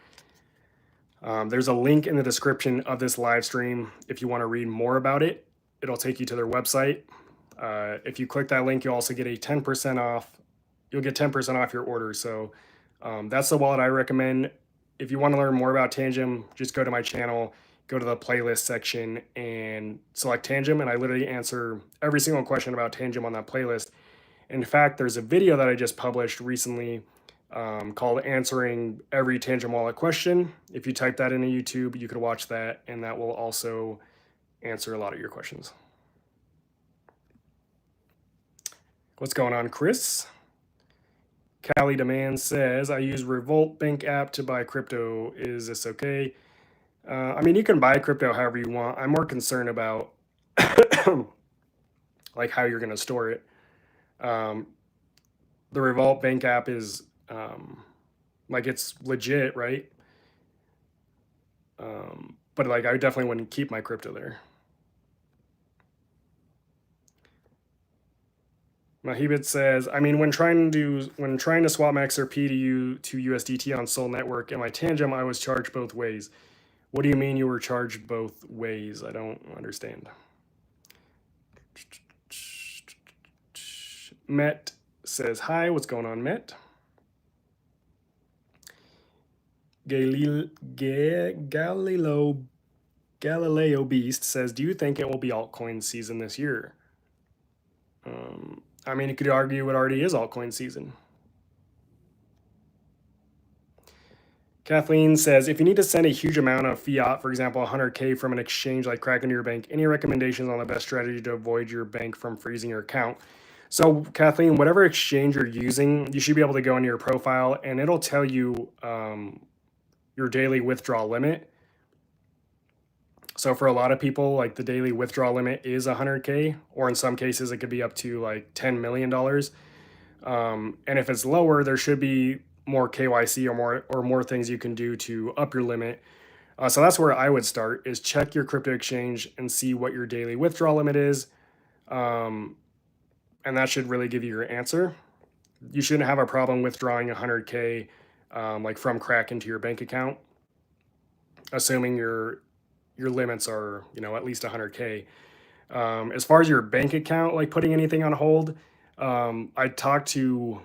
There's a link in the description of this live stream. If you want to read more about it, it'll take you to their website. If you click that link, you'll also get a 10% off. You'll get 10% off your order. So that's the wallet I recommend. If you want to learn more about Tangem, just go to my channel, go to the playlist section and select Tangem. And I literally answer every single question about Tangem on that playlist. In fact, there's a video that I just published recently called Answering Every Tangem Wallet Question. If you type that into YouTube, you could watch that, and that will also answer a lot of your questions. What's going on, Chris? Cali Demand says, I use Revolt Bank app to buy crypto. Is this okay? I mean, you can buy crypto however you want. I'm more concerned about like how you're going to store it. The Revolt Bank app is like it's legit, right? But like I definitely wouldn't keep my crypto there. Mahibit says, I mean, when trying to swap my XRP to USDT on Sol Network and my Tangem, I was charged both ways. What do you mean you were charged both ways? I don't understand. Met says, hi, what's going on, Met? Galileo Beast says, do you think it will be altcoin season this year? I mean, you could argue it already is altcoin season. Kathleen says, if you need to send a huge amount of fiat, for example, 100K from an exchange like Kraken to your bank, any recommendations on the best strategy to avoid your bank from freezing your account? So Kathleen, whatever exchange you're using, you should be able to go into your profile and it'll tell you your daily withdrawal limit. So for a lot of people, like the daily withdrawal limit is 100K, or in some cases it could be up to like $10 million. And if it's lower, there should be more KYC or more things you can do to up your limit. So that's where I would start, is check your crypto exchange and see what your daily withdrawal limit is. And that should really give you your answer. You shouldn't have a problem withdrawing 100K like from Crack into your bank account, assuming your limits are, you know, at least 100K. As far as your bank account, like putting anything on hold, I talked to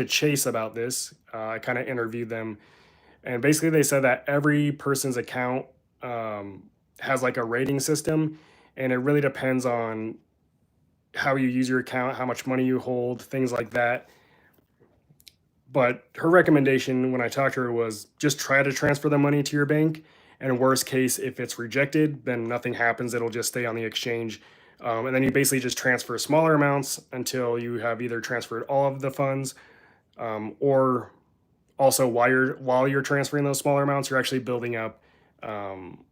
Chase about this. I kind of interviewed them, and basically they said that every person's account has like a rating system, and it really depends on how you use your account, how much money you hold, things like that. But her recommendation when I talked to her was just try to transfer the money to your bank. And worst case, if it's rejected, then nothing happens. It'll just stay on the exchange. And then you basically just transfer smaller amounts until you have either transferred all of the funds, or also while you're transferring those smaller amounts, you're actually building up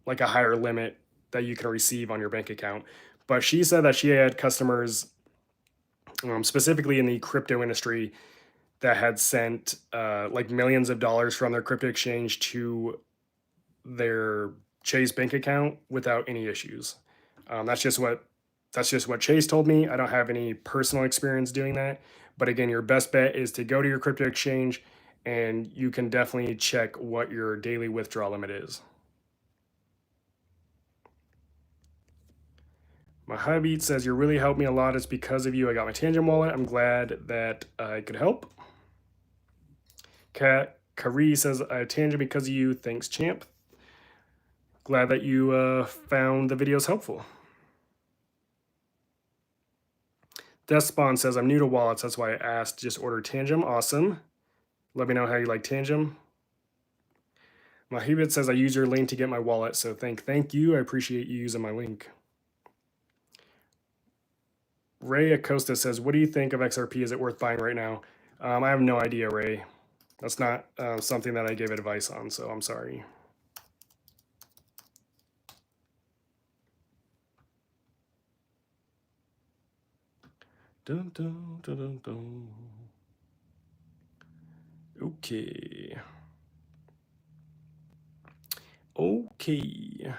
like a higher limit that you can receive on your bank account. But she said that she had customers, specifically in the crypto industry, that had sent like millions of dollars from their crypto exchange to their Chase bank account without any issues. That's just what Chase told me. I don't have any personal experience doing that. But again, your best bet is to go to your crypto exchange, and you can definitely check what your daily withdrawal limit is. My hubby says, you really helped me a lot. It's because of you I got my Tangent wallet. I'm glad that I could help. Kari says, I have Tangent because of you. Thanks, champ. Glad that you found the videos helpful. Despon says, I'm new to wallets. That's why I asked. Just order Tangent. Awesome. Let me know how you like Tangent. Mahibit says, I use your link to get my wallet. So thank you. I appreciate you using my link. Ray Acosta says, what do you think of XRP? Is it worth buying right now? I have no idea, Ray. That's not something that I give advice on, so I'm sorry. Dun, dun, dun, dun, dun. Okay. Okay.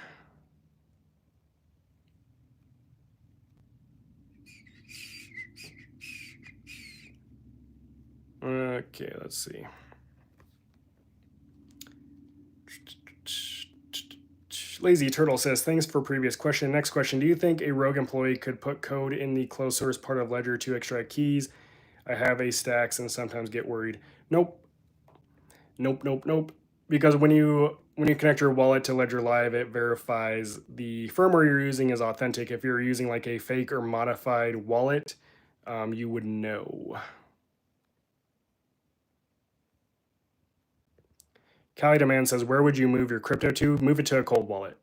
Okay, let's see. Lazy Turtle says, thanks for previous question. Next question, do you think a rogue employee could put code in the closed source part of Ledger to extract keys? I have a stacks and sometimes get worried. Nope. Because when you connect your wallet to Ledger Live, it verifies the firmware you're using is authentic. If you're using like a fake or modified wallet, you would know. Cali Demand says, where would you move your crypto to? Move it to a cold wallet.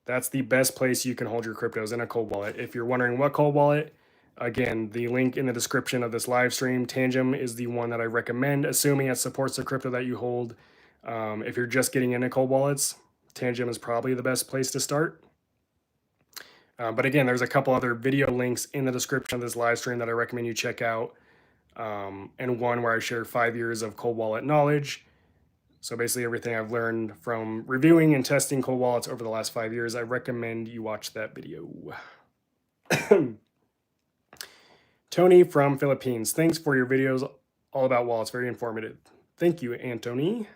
That's the best place you can hold your cryptos, in a cold wallet. If you're wondering what cold wallet, again, the link in the description of this live stream, Tangent is the one that I recommend, assuming it supports the crypto that you hold. If you're just getting into cold wallets, Tangent is probably the best place to start. But again, there's a couple other video links in the description of this live stream that I recommend you check out. And one where I share 5 years of cold wallet knowledge. So basically everything I've learned from reviewing and testing cold wallets over the last 5 years, I recommend you watch that video. Tony from Philippines, thanks for your videos all about wallets. Very informative. Thank you, Anthony.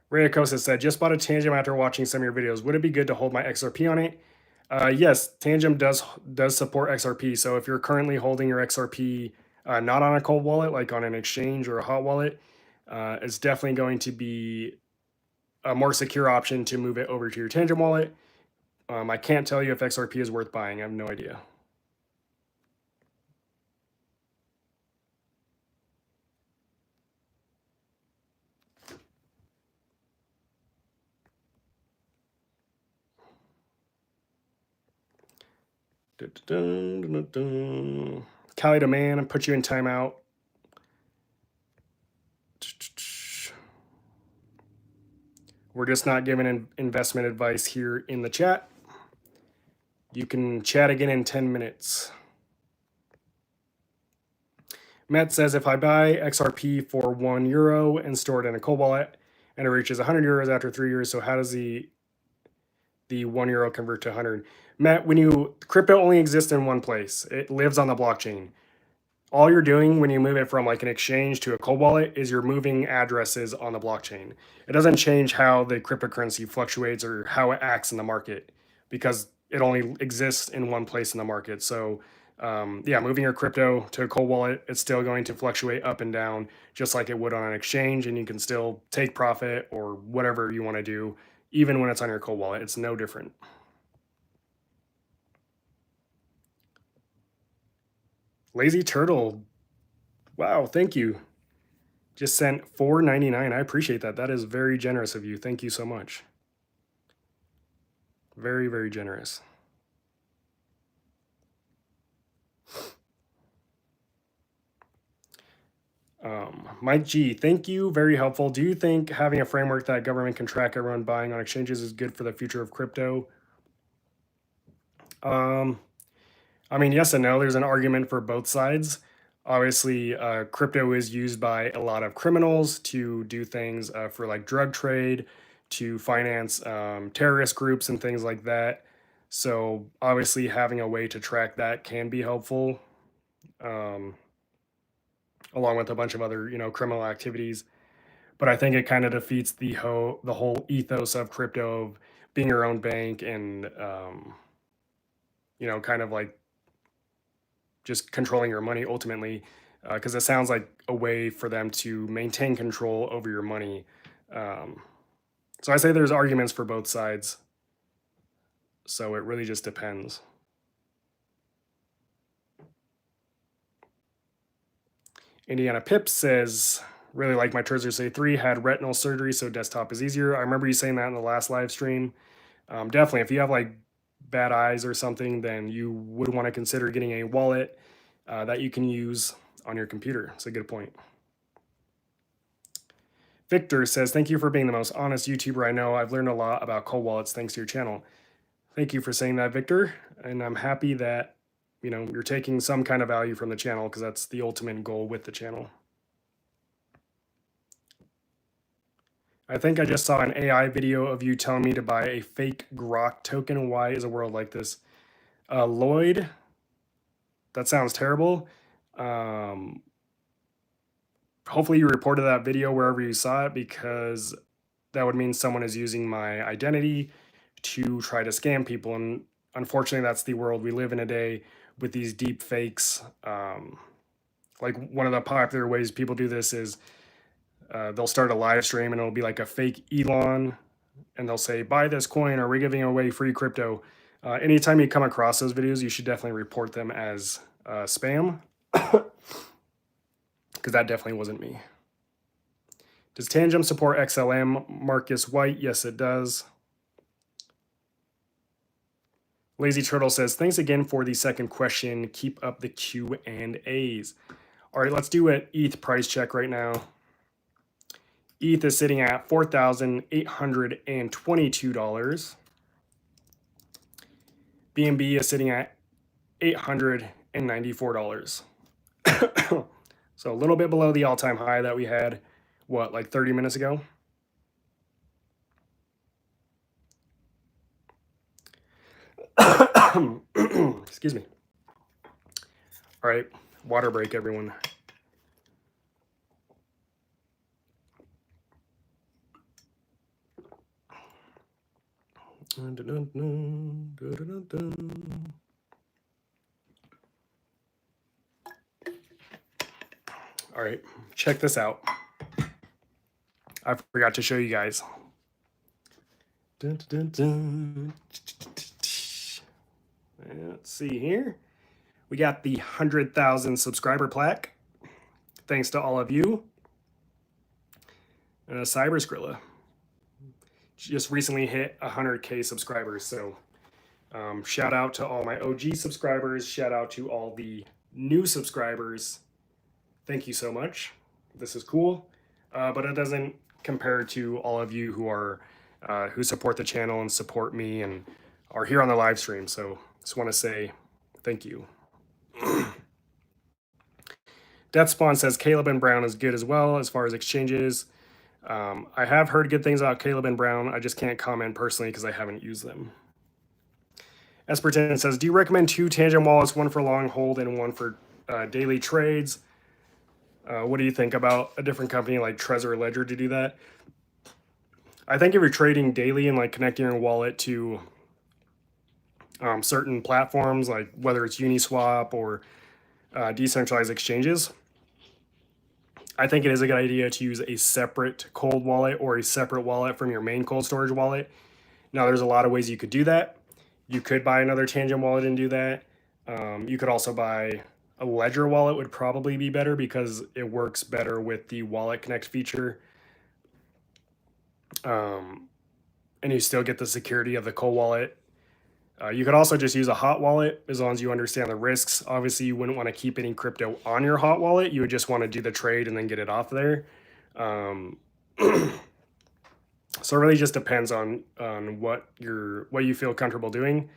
Ray Acosta said, just bought a Tangent after watching some of your videos. Would it be good to hold my XRP on it? Yes, Tangent does support XRP. So if you're currently holding your XRP not on a cold wallet, like on an exchange or a hot wallet, it's definitely going to be a more secure option to move it over to your Tangent wallet. I can't tell you if XRP is worth buying. I have no idea. Cali Demand, put you in timeout. We're just not giving investment advice here in the chat. You can chat again in 10 minutes. Matt says, if I buy XRP for €1 and store it in a cold wallet and it reaches €100 after 3 years, so how does the €1 convert to 100? Matt, crypto only exists in one place. It lives on the blockchain. All you're doing when you move it from like an exchange to a cold wallet is you're moving addresses on the blockchain. It doesn't change how the cryptocurrency fluctuates or how it acts in the market because it only exists in one place in the market. So yeah, moving your crypto to a cold wallet, it's still going to fluctuate up and down just like it would on an exchange, and you can still take profit or whatever you want to do, even when it's on your cold wallet. It's no different. Lazy Turtle, wow, thank you. Just sent $4.99. I appreciate that. That is very generous of you. Thank you so much. Very, very generous. Mike G, thank you. Very helpful. Do you think having a framework that government can track everyone buying on exchanges is good for the future of crypto? I mean, yes and no. There's an argument for both sides. Obviously, crypto is used by a lot of criminals to do things for like drug trade, to finance terrorist groups and things like that. So obviously, having a way to track that can be helpful, um, along with a bunch of other, criminal activities. But I think it kind of defeats the whole ethos of crypto of being your own bank and kind of like just controlling your money ultimately, because it sounds like a way for them to maintain control over your money. Um, so I say there's arguments for both sides. So it really just depends. Indiana Pips says, really like my Trezor Say 3, had retinal surgery, so desktop is easier. I remember you saying that in the last live stream. Definitely, if you have like bad eyes or something, then you would want to consider getting a wallet that you can use on your computer. It's a good point. Victor says, thank you for being the most honest YouTuber I know. I've learned a lot about cold wallets thanks to your channel. Thank you for saying that, Victor. And I'm happy that, you're taking some kind of value from the channel, because that's the ultimate goal with the channel. I think I just saw an AI video of you telling me to buy a fake Grok token. Why is a world like this? Lloyd, that sounds terrible. Hopefully you reported that video wherever you saw it, because that would mean someone is using my identity to try to scam people. And unfortunately, that's the world we live in today with these deep fakes. Like one of the popular ways people do this is they'll start a live stream and it'll be like a fake Elon, and they'll say, buy this coin or we're giving away free crypto. Anytime you come across those videos, you should definitely report them as spam, because that definitely wasn't me. Does Tangem support XLM? Marcus White, yes it does. Lazy Turtle says, thanks again for the second question. Keep up the Q&As. All right, let's do an ETH price check right now. ETH is sitting at $4,822. BNB is sitting at $894. So a little bit below the all-time high that we had, like 30 minutes ago? Excuse me. All right, water break, everyone. All right, check this out. I forgot to show you guys. Let's see here. We got the 100,000 subscriber plaque. Thanks to all of you. And a Cyber Skrilla just recently hit 100K subscribers. So shout out to all my OG subscribers. Shout out to all the new subscribers. Thank you so much. This is cool. But it doesn't compare to all of you who support the channel and support me and are here on the live stream. So just want to say thank you. Death Spawn says Caleb and Brown is good as well as far as exchanges. I have heard good things about Caleb and Brown. I just can't comment personally because I haven't used them. Esperton says, do you recommend 2 Tangent wallets, one for long hold and one for daily trades? What do you think about a different company like Trezor or Ledger to do that? I think if you're trading daily and like connecting your wallet to certain platforms, like whether it's Uniswap or decentralized exchanges, I think it is a good idea to use a separate cold wallet or a separate wallet from your main cold storage wallet. Now, there's a lot of ways you could do that. You could buy another Tangent wallet and do that. You could also buy a Ledger wallet would probably be better because it works better with the Wallet Connect feature. And you still get the security of the cold wallet. You could also just use a hot wallet as long as you understand the risks. Obviously, you wouldn't want to keep any crypto on your hot wallet. You would just want to do the trade and then get it off there. So it really just depends on what you feel comfortable doing.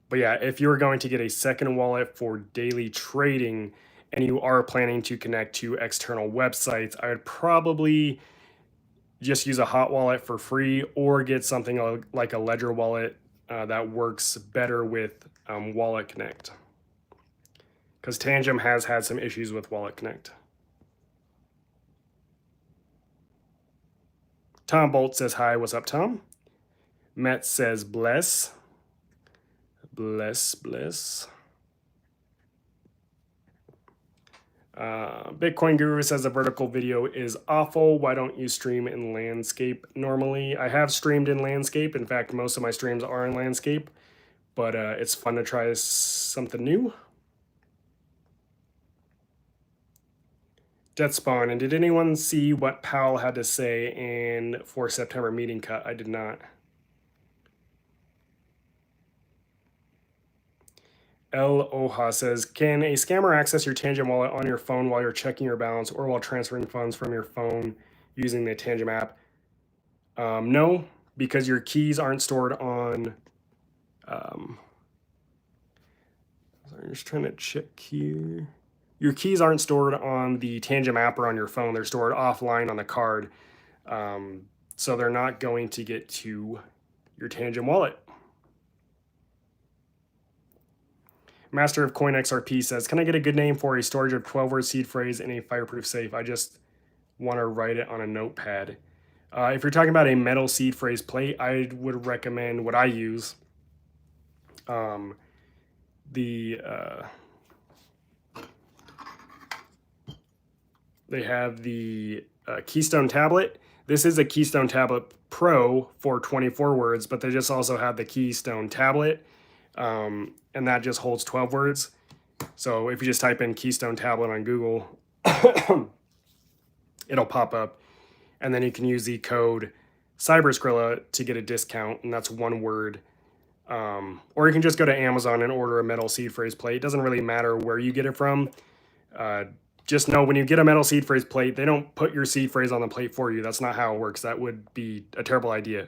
But yeah, if you're going to get a second wallet for daily trading and you are planning to connect to external websites, I would probably just use a hot wallet for free or get something like a Ledger wallet that works better with Wallet Connect. Because Tangent has had some issues with Wallet Connect. Tom Bolt says, hi, what's up, Tom? Matt says, bless. Bless. Bitcoin Guru says the vertical video is awful. Why don't you stream in landscape normally? I have streamed in landscape. In fact, most of my streams are in landscape, but it's fun to try something new. Death Spawn, and did anyone see what Powell had to say in for September meeting cut? I did not. El Oha says, can a scammer access your Tangent wallet on your phone while you're checking your balance or while transferring funds from your phone using the Tangent app? No, because your keys aren't stored on... I'm just trying to check here. Your keys aren't stored on the Tangent app or on your phone. They're stored offline on the card. So they're not going to get to your Tangent wallet. Master of Coin XRP says, can I get a good name for a storage of 12-word seed phrase in a fireproof safe? I just want to write it on a notepad. If you're talking about a metal seed phrase plate, I would recommend what I use. They have the Keystone tablet. This is a Keystone tablet Pro for 24 words, but they just also have the Keystone tablet, and that just holds 12 words. So if you just type in Keystone tablet on Google, it'll pop up, and then you can use the code Cyberskrilla to get a discount, and that's one word. Or you can just go to Amazon and order a metal seed phrase plate. It doesn't really matter where you get it from. Just know when you get a metal seed phrase plate, they don't put your seed phrase on the plate for you. That's not how it works. That would be a terrible idea.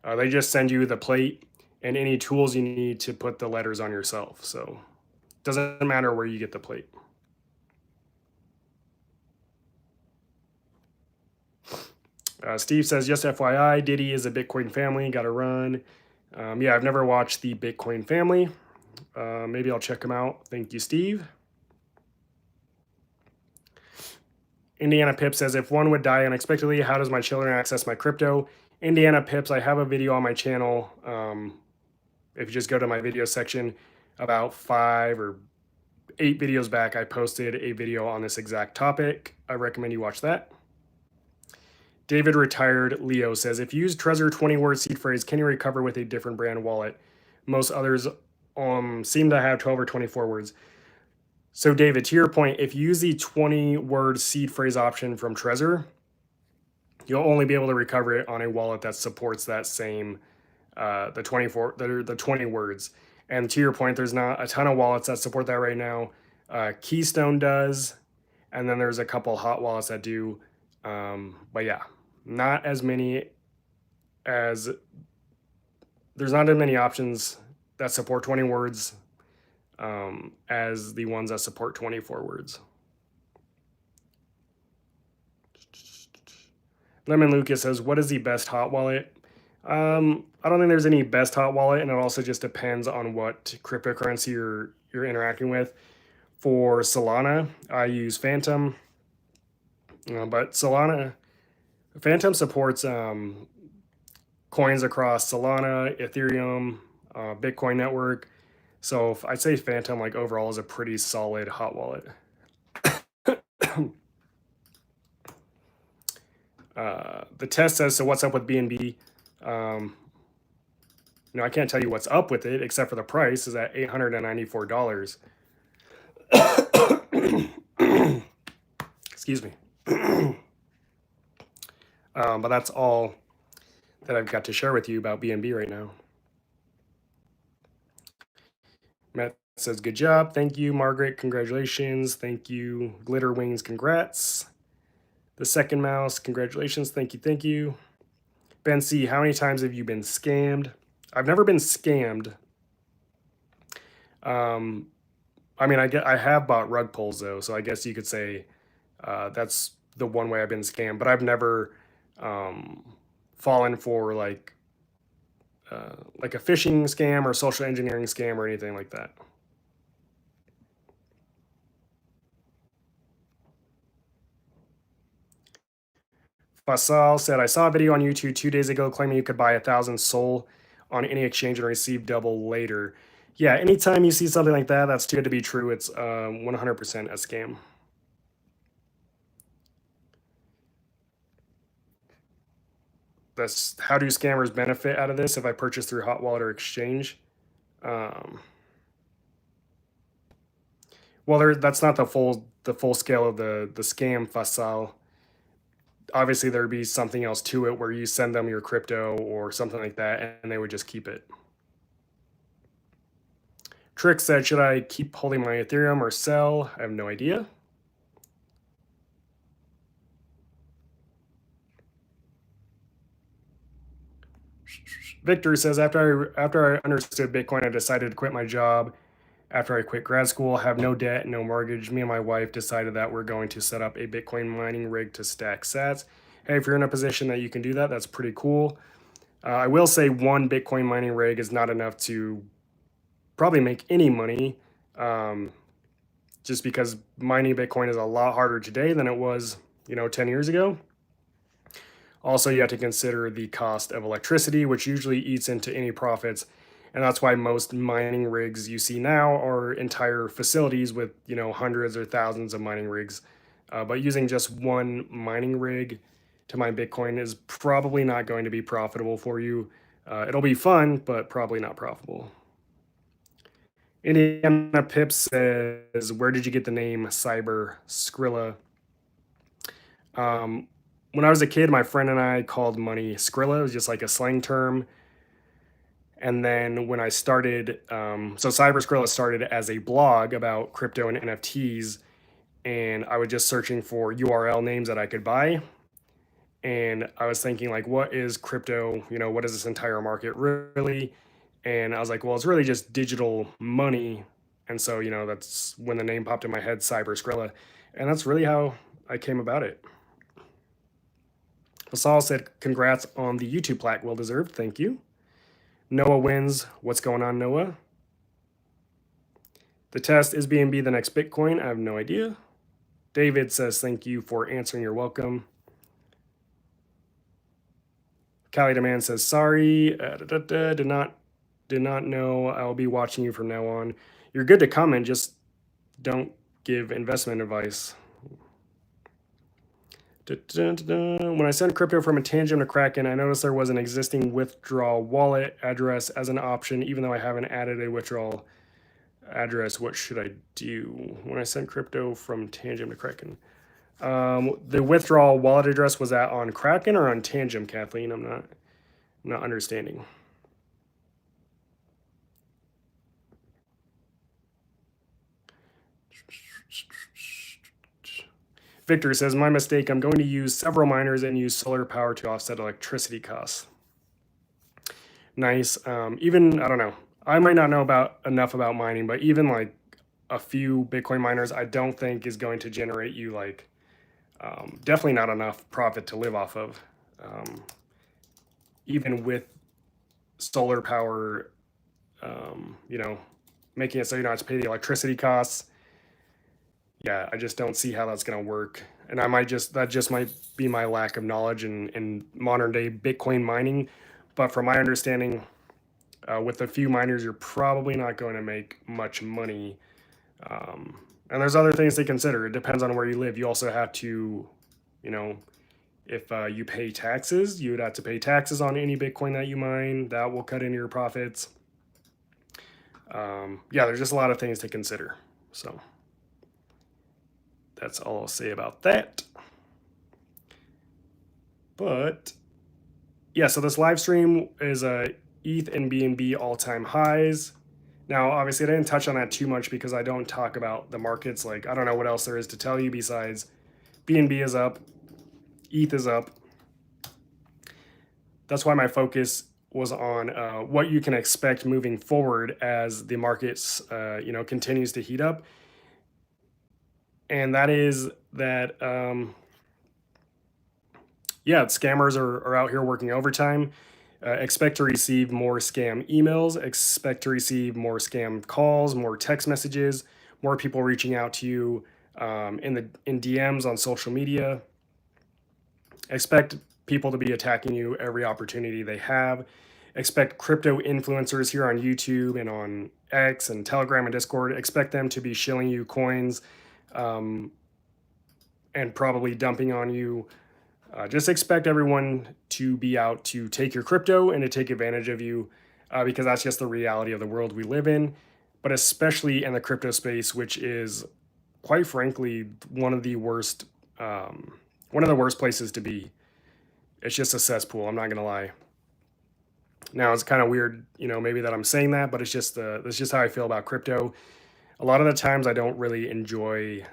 They just send you the plate and any tools you need to put the letters on yourself. So it doesn't matter where you get the plate. Steve says, just FYI, Diddy is a Bitcoin family. Got to run. Yeah, I've never watched the Bitcoin family. Maybe I'll check them out. Thank you, Steve. Indiana Pip says, if one would die unexpectedly, how does my children access my crypto? Indiana Pips, I have a video on my channel. If you just go to my video section, about 5 or 8 videos back, I posted a video on this exact topic. I recommend you watch that. David Retired Leo says, if you use Trezor 20-word seed phrase, can you recover with a different brand wallet? Most others seem to have 12 or 24 words. So David, to your point, if you use the 20-word seed phrase option from Trezor, you'll only be able to recover it on a wallet that supports that same, the 20 words. And to your point, there's not a ton of wallets that support that right now. Keystone does, and then there's a couple hot wallets that do. But yeah, not as many as, there's not as many options that support 20 words. as the ones that support 24 words. Lemon Lucas says, what is the best hot wallet? I don't think there's any best hot wallet, and it also just depends on what cryptocurrency you're interacting with. For Solana, I use Phantom, but Phantom supports coins across Solana, Ethereum, Bitcoin network. So I'd say Phantom, like, overall is a pretty solid hot wallet. The test says, so what's up with BNB? I can't tell you what's up with it except for the price is at $894. Excuse me. But that's all that I've got to share with you about BNB right now. Matt says, good job. Thank you, Margaret. Congratulations. Thank you. Glitter Wings, congrats. The second mouse, congratulations. Thank you. Thank you. Ben C, how many times have you been scammed? I've never been scammed. I mean, I have bought rug pulls though, so I guess you could say that's the one way I've been scammed. But I've never fallen for like a phishing scam or social engineering scam or anything like that. Fasal said, I saw a video on YouTube 2 days ago claiming you could buy 1,000 SOL on any exchange and receive double later. Yeah, anytime you see something like that, that's too good to be true. It's 100% a scam. That's how do scammers benefit out of this if I purchase through hot wallet or exchange? Well, that's not the full scale of the scam, Fasal. Obviously, there'd be something else to it where you send them your crypto or something like that, and they would just keep it. Trick said, should I keep holding my Ethereum or sell? I have no idea. Victor says, after I understood Bitcoin, I decided to quit my job. After I quit grad school, have no debt, no mortgage. Me and my wife decided that we're going to set up a Bitcoin mining rig to stack sats. Hey, if you're in a position that you can do that, that's pretty cool. I will say one Bitcoin mining rig is not enough to probably make any money, just because mining Bitcoin is a lot harder today than it was, 10 years ago. Also, you have to consider the cost of electricity, which usually eats into any profits. And that's why most mining rigs you see now are entire facilities with, hundreds or thousands of mining rigs. But using just one mining rig to mine Bitcoin is probably not going to be profitable for you. It'll be fun, but probably not profitable. Indiana Pip says, where did you get the name Cyber Skrilla? When I was a kid, my friend and I called money Skrilla. It was just like a slang term. And then when I started, so Cyber Skrilla started as a blog about crypto and NFTs. And I was just searching for URL names that I could buy. And I was thinking, like, what is crypto? What is this entire market really? And I was like, well, it's really just digital money. And so, that's when the name popped in my head, Cyber Skrilla. And that's really how I came about it. Basal said, congrats on the YouTube plaque. Well deserved. Thank you. Noah wins. What's going on, Noah? The test is BNB the next Bitcoin. I have no idea. David says, thank you for answering. You're welcome. Cali Demand says, sorry. Did not know. I'll be watching you from now on. You're good to comment. Just don't give investment advice. When I sent crypto from a Tangent to Kraken, I noticed there was an existing withdrawal wallet address as an option, even though I haven't added a withdrawal address. What should I do when I send crypto from Tangent to Kraken? The withdrawal wallet address, was that on Kraken or on Tangent, Kathleen? I'm not understanding. Victor says, my mistake. I'm going to use several miners and use solar power to offset electricity costs. Nice. Even, I don't know. I might not know about enough about mining, but even like a few Bitcoin miners, I don't think is going to generate you like definitely not enough profit to live off of. Um, Even with solar power, you know, making it so you don't have to pay the electricity costs. Yeah, I just don't see how that's going to work. And that just might be my lack of knowledge in modern day Bitcoin mining. But from my understanding, with a few miners, you're probably not going to make much money. And there's other things to consider. It depends on where you live. You also have to, you know, if you pay taxes, you would have to pay taxes on any Bitcoin that you mine. That will cut into your profits. Yeah, there's just a lot of things to consider. So that's all I'll say about that. But yeah, so this live stream is ETH and BNB all-time highs. Now, obviously, I didn't touch on that too much because I don't talk about the markets. Like, I don't know what else there is to tell you besides BNB is up, ETH is up. That's why my focus was on what you can expect moving forward as the markets, continues to heat up. And that is that, scammers are out here working overtime. Expect to receive more scam emails, expect to receive more scam calls, more text messages, more people reaching out to you in DMs on social media. Expect people to be attacking you every opportunity they have. Expect crypto influencers here on YouTube and on X and Telegram and Discord. Expect them to be shilling you coins and probably dumping on you. Just expect everyone to be out to take your crypto and to take advantage of you because that's just the reality of the world we live in, but especially in the crypto space, which is quite frankly one of the worst places to be. It's just a cesspool. I'm not gonna lie. Now it's kind of weird, maybe that I'm saying that, but that's just how I feel about crypto. A lot of the times I don't really enjoy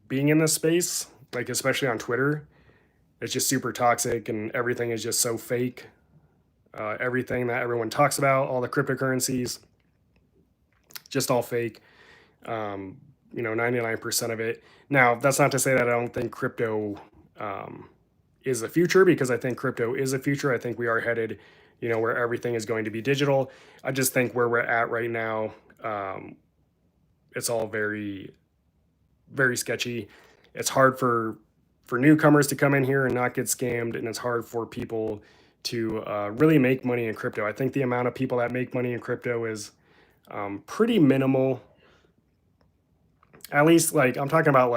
being in this space, like especially on Twitter. It's just super toxic and everything is just so fake. Everything that everyone talks about, all the cryptocurrencies, just all fake. 99% of it. Now, that's not to say that I don't think crypto is the future, because I think crypto is the future. I think we are headed, where everything is going to be digital. I just think where we're at right now, it's all very, very sketchy. It's hard for newcomers to come in here and not get scammed, and it's hard for people to really make money in crypto. I think the amount of people that make money in crypto is pretty minimal. At least, like, I'm talking about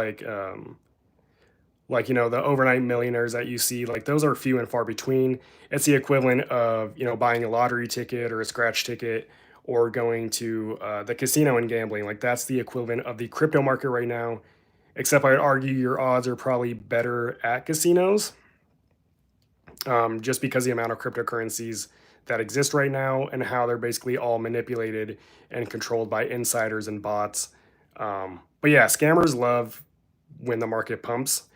the overnight millionaires that you see, like those are few and far between. It's the equivalent of buying a lottery ticket or a scratch ticket or going to the casino and gambling. Like that's the equivalent of the crypto market right now. Except I'd argue your odds are probably better at casinos, just because the amount of cryptocurrencies that exist right now and how they're basically all manipulated and controlled by insiders and bots. But yeah, scammers love when the market pumps.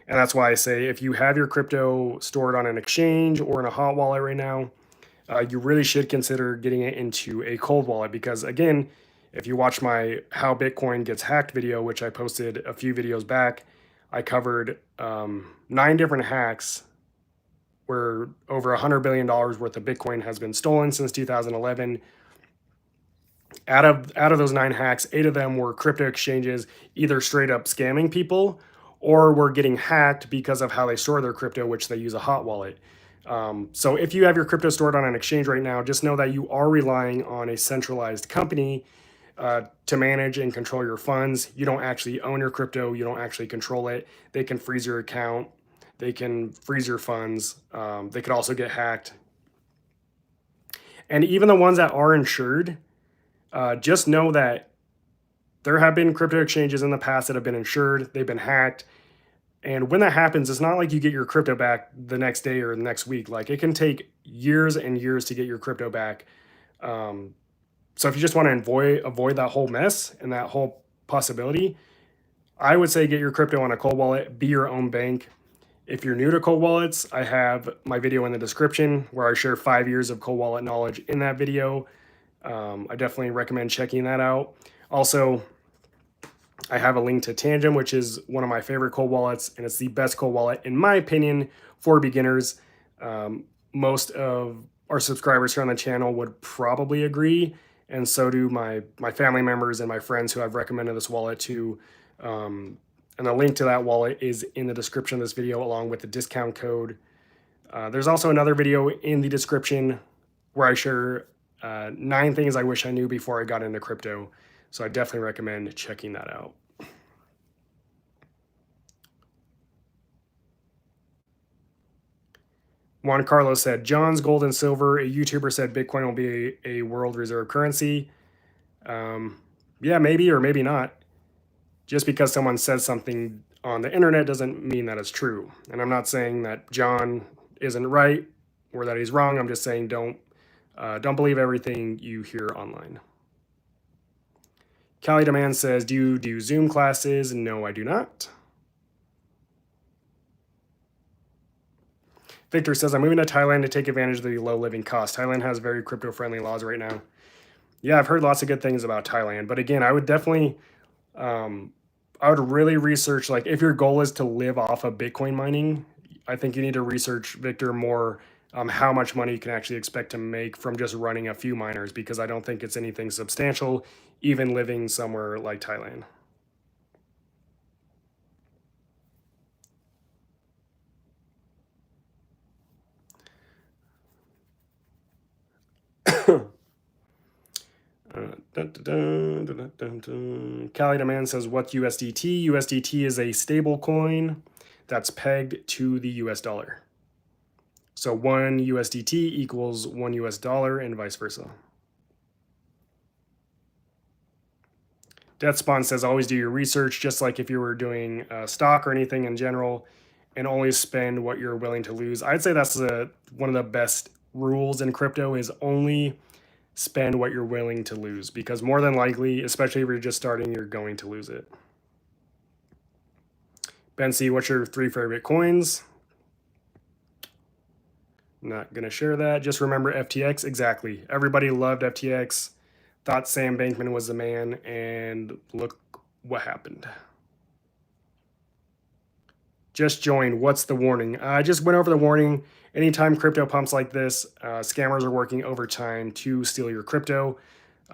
And that's why I say if you have your crypto stored on an exchange or in a hot wallet right now, you really should consider getting it into a cold wallet, because again, if you watch my How Bitcoin Gets Hacked video, which I posted a few videos back, I covered 9 different hacks where over $100 billion worth of Bitcoin has been stolen since 2011. Out of those 9 hacks, 8 of them were crypto exchanges either straight up scamming people or were getting hacked because of how they store their crypto, which they use a hot wallet. So if you have your crypto stored on an exchange right now, just know that you are relying on a centralized company to manage and control your funds. You don't actually own your crypto. You don't actually control it. They can freeze your account. They can freeze your funds. They could also get hacked. And even the ones that are insured, just know that there have been crypto exchanges in the past that have been insured. They've been hacked. And when that happens, it's not like you get your crypto back the next day or the next week. Like it can take years and years to get your crypto back. So if you just want to avoid that whole mess and that whole possibility, I would say get your crypto on a cold wallet, be your own bank. If you're new to cold wallets, I have my video in the description where I share 5 years of cold wallet knowledge in that video. I definitely recommend checking that out. Also, I have a link to Tangem, which is one of my favorite cold wallets, and it's the best cold wallet, in my opinion, for beginners. Most of our subscribers here on the channel would probably agree, and so do my family members and my friends who I've recommended this wallet to. And the link to that wallet is in the description of this video, along with the discount code. There's also another video in the description where I share 9 things I wish I knew before I got into crypto. So I definitely recommend checking that out. Juan Carlos said, John's gold and silver. A YouTuber said Bitcoin will be a world reserve currency. Yeah, maybe or maybe not. Just because someone says something on the internet doesn't mean that it's true. And I'm not saying that John isn't right or that he's wrong. I'm just saying don't believe everything you hear online. Cali Demand says, do you do Zoom classes? No, I do not. Victor says, I'm moving to Thailand to take advantage of the low living cost. Thailand has very crypto-friendly laws right now. Yeah, I've heard lots of good things about Thailand. But again, I would definitely, I would really research, like if your goal is to live off of Bitcoin mining, I think you need to research, Victor, more how much money you can actually expect to make from just running a few miners, because I don't think it's anything substantial, even living somewhere like Thailand. Cali Demand says, what USDT? USDT is a stable coin that's pegged to the US dollar. So 1 USDT equals 1 US dollar and vice versa. DeathSpawn says, always do your research, just like if you were doing stock or anything in general, and only spend what you're willing to lose. I'd say that's one of the best rules in crypto, is only spend what you're willing to lose, because more than likely, especially if you're just starting, you're going to lose it. Ben C, what's your 3 favorite coins? Not going to share that. Just remember FTX. Exactly. Everybody loved FTX, thought Sam Bankman was the man, and look what happened. Just joined. What's the warning? I just went over the warning. Anytime crypto pumps like this, scammers are working overtime to steal your crypto.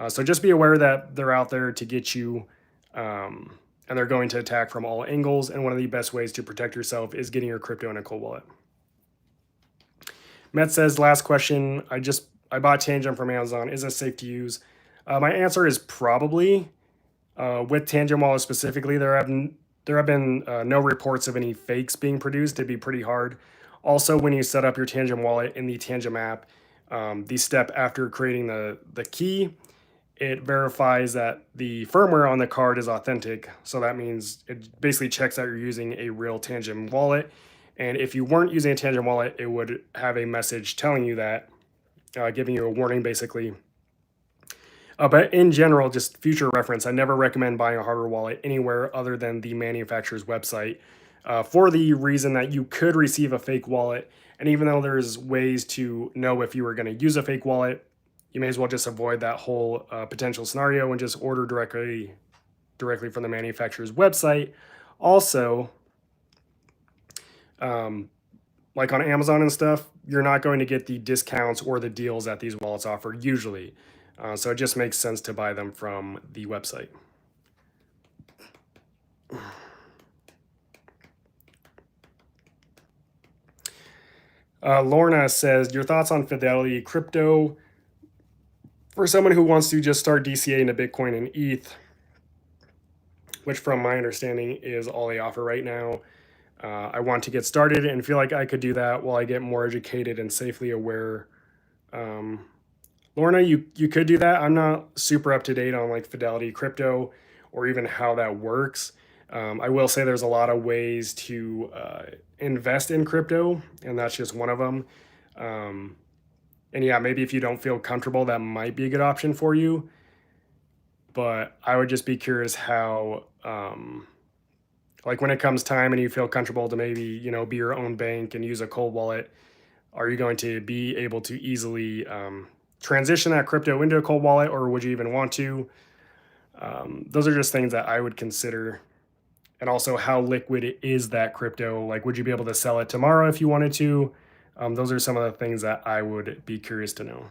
So just be aware that they're out there to get you, and they're going to attack from all angles. And one of the best ways to protect yourself is getting your crypto in a cold wallet. Met says, last question. I bought Tangem from Amazon. Is it safe to use? My answer is probably. With Tangem wallet specifically, there have been no reports of any fakes being produced. It'd be pretty hard. Also, when you set up your Tangem wallet in the Tangem app, the step after creating the key, it verifies that the firmware on the card is authentic. So that means it basically checks that you're using a real Tangem wallet. And if you weren't using a Tangem wallet, it would have a message telling you that, giving you a warning basically. But in general, just future reference, I never recommend buying a hardware wallet anywhere other than the manufacturer's website, for the reason that you could receive a fake wallet. And even though there's ways to know if you were going to use a fake wallet, you may as well just avoid that whole potential scenario and just order directly from the manufacturer's website. Also, like on Amazon and stuff, you're not going to get the discounts or the deals that these wallets offer usually. So it just makes sense to buy them from the website. Lorna says, your thoughts on Fidelity Crypto for someone who wants to just start DCA into Bitcoin and ETH, which from my understanding is all they offer right now. I want to get started and feel like I could do that while I get more educated and safely aware. Lorna, you could do that. I'm not super up to date on like Fidelity Crypto or even how that works. I will say there's a lot of ways to invest in crypto, and that's just one of them. And yeah, maybe if you don't feel comfortable, that might be a good option for you. But I would just be curious how, like when it comes time and you feel comfortable to maybe, be your own bank and use a cold wallet, are you going to be able to easily transition that crypto into a cold wallet, or would you even want to? Those are just things that I would consider. And also, how liquid is that crypto? Like, would you be able to sell it tomorrow if you wanted to? Those are some of the things that I would be curious to know.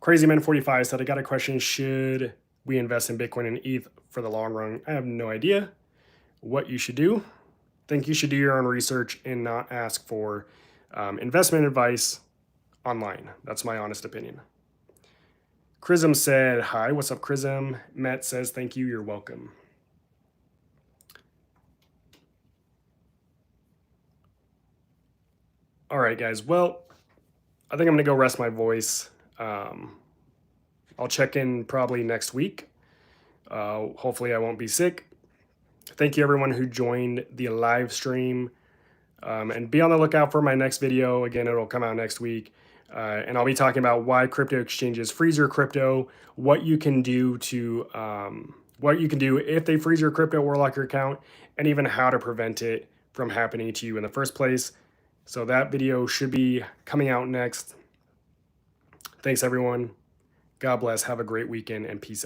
CrazyMan45 said, I got a question. Should we invest in Bitcoin and ETH for the long run? I have no idea what you should do. I think you should do your own research and not ask for investment advice online. That's my honest opinion. Chrism said, hi, what's up, Chrism? Matt says, thank you, you're welcome. All right, guys. Well, I think I'm going to go rest my voice. I'll check in probably next week. Hopefully I won't be sick. Thank you, everyone who joined the live stream. And be on the lookout for my next video. Again, it'll come out next week. And I'll be talking about why crypto exchanges freeze your crypto, what you can do if they freeze your crypto or lock your account, and even how to prevent it from happening to you in the first place. So that video should be coming out next. Thanks, everyone. God bless. Have a great weekend and peace out.